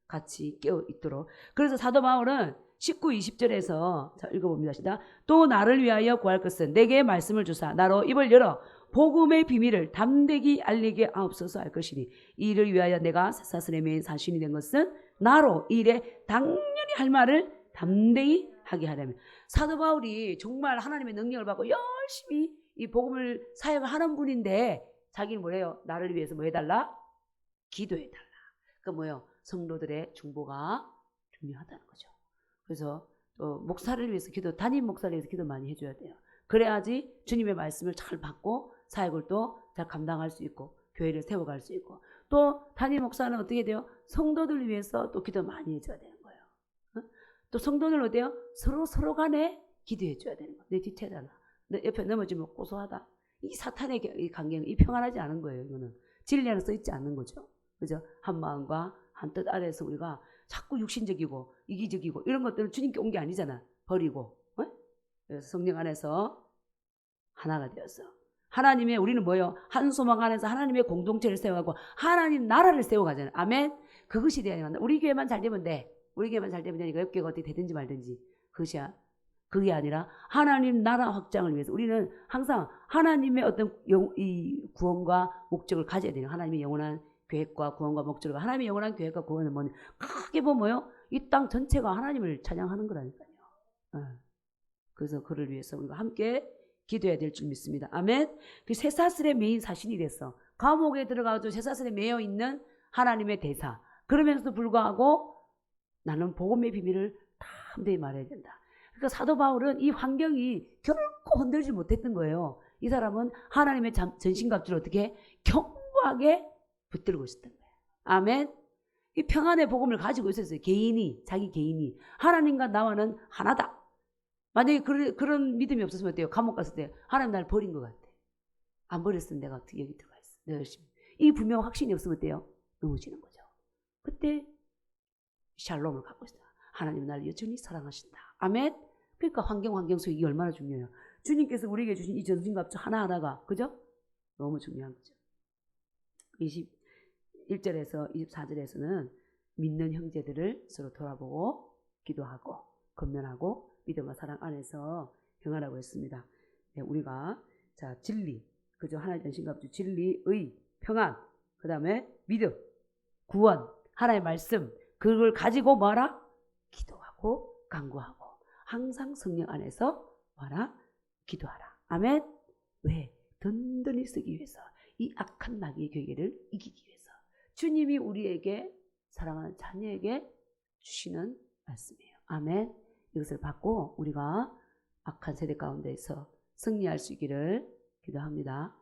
같이 깨어 있도록. 그래서 사도 바울은 19, 20절에서 자 읽어봅니다. 시작. 또 나를 위하여 구할 것은 내게 말씀을 주사 나로 입을 열어 복음의 비밀을 담대히 알리게 하옵소서 할 것이니 이를 위하여 내가 쇠사슬에 매인 사신이 된 것은 나로 이 일에 당연히 할 말을 담대히 하게 하려면. 사도 바울이 정말 하나님의 능력을 받고 열심히 이 복음을 사역하는 분인데 자기는 뭐래요? 나를 위해서 뭐 해달라? 기도해달라. 그러니까 뭐예요? 성도들의 중보가 중요하다는 거죠. 그래서 또 목사를 위해서 기도, 담임 목사를 위해서 기도 많이 해줘야 돼요. 그래야지 주님의 말씀을 잘 받고 사역을 또 잘 감당할 수 있고 교회를 세워갈 수 있고 또 담임 목사는 어떻게 돼요? 성도들을 위해서 또 기도 많이 해줘야 되는 거예요. 또 성도들은 어때요? 서로 간에 기도해 줘야 되는 거예요. 내 뒤태잖아. 내 옆에 넘어지면 고소하다. 이 사탄의 이 관계는 이 평안하지 않은 거예요. 이거는 진리 안에 써 있지 않는 거죠. 그죠? 한 마음과 한 뜻 아래에서 우리가 자꾸 육신적이고 이기적이고 이런 것들은 주님께 온 게 아니잖아. 버리고. 그래서 성령 안에서 하나가 되었어. 하나님의 우리는 뭐예요? 한 소망 안에서 하나님의 공동체를 세워가고 하나님 나라를 세워가잖아요. 아멘. 그것이 돼야 된다. 우리 교회만 잘 되면 돼. 우리 교회만 잘 되면 되니까 옆교회가 어떻게 되든지 말든지. 그것이야. 그게 아니라 하나님 나라 확장을 위해서 우리는 항상 하나님의 어떤 이 구원과 목적을 가져야 돼요. 하나님의 영원한 계획과 구원과 목적과 하나님의 영원한 계획과 구원은 뭐냐? 크게 보면 뭐요? 이 땅 전체가 하나님을 찬양하는 거라니까요. 그래서 그를 위해서 우리가 함께 기도해야 될 줄 믿습니다. 아멘. 그 쇠사슬에 매인 사신이 됐어. 감옥에 들어가서 쇠사슬에 매여 있는 하나님의 대사. 그러면서도 불구하고 나는 복음의 비밀을 담대히 말해야 된다. 그러니까 사도 바울은 이 환경이 결코 흔들지 못했던 거예요. 이 사람은 하나님의 전신갑주를 어떻게 견고하게 붙들고 있었던 거예요. 아멘. 이 평안의 복음을 가지고 있었어요. 자기 개인이 하나님과 나와는 하나다. 만약에 그런 믿음이 없었으면 어때요? 감옥 갔을 때 하나님 나를 버린 것 같아. 안 버렸으면 내가 어떻게 여기 들어가 있어. 내가 열심히. 이 분명 확신이 없으면 어때요? 넘어지는 거죠. 그때 샬롬을 갖고 있어요. 하나님은 나를 여전히 사랑하신다. 아멘. 그러니까 환경 속에 이게 얼마나 중요해요. 주님께서 우리에게 주신 이 전신갑주 하나하나가 그죠? 너무 중요한 거죠. 21절에서 24절에서는 믿는 형제들을 서로 돌아보고 기도하고 건면하고 믿음과 사랑 안에서 평안하고 있습니다. 네, 우리가 자 진리, 그죠? 하나의 전신갑주 진리, 의, 평안, 그 다음에 믿음, 구원, 하나의 말씀 그걸 가지고 뭐하라? 기도하고 간구하고 항상 성령 안에서 뭐하라? 기도하라. 아멘. 왜? 든든히 쓰기 위해서 이 악한 마귀의 괴계를 이기기 위해서 주님이 우리에게 사랑하는 자녀에게 주시는 말씀이에요. 아멘. 이것을 받고 우리가 악한 세대 가운데서 승리할 수 있기를 기도합니다.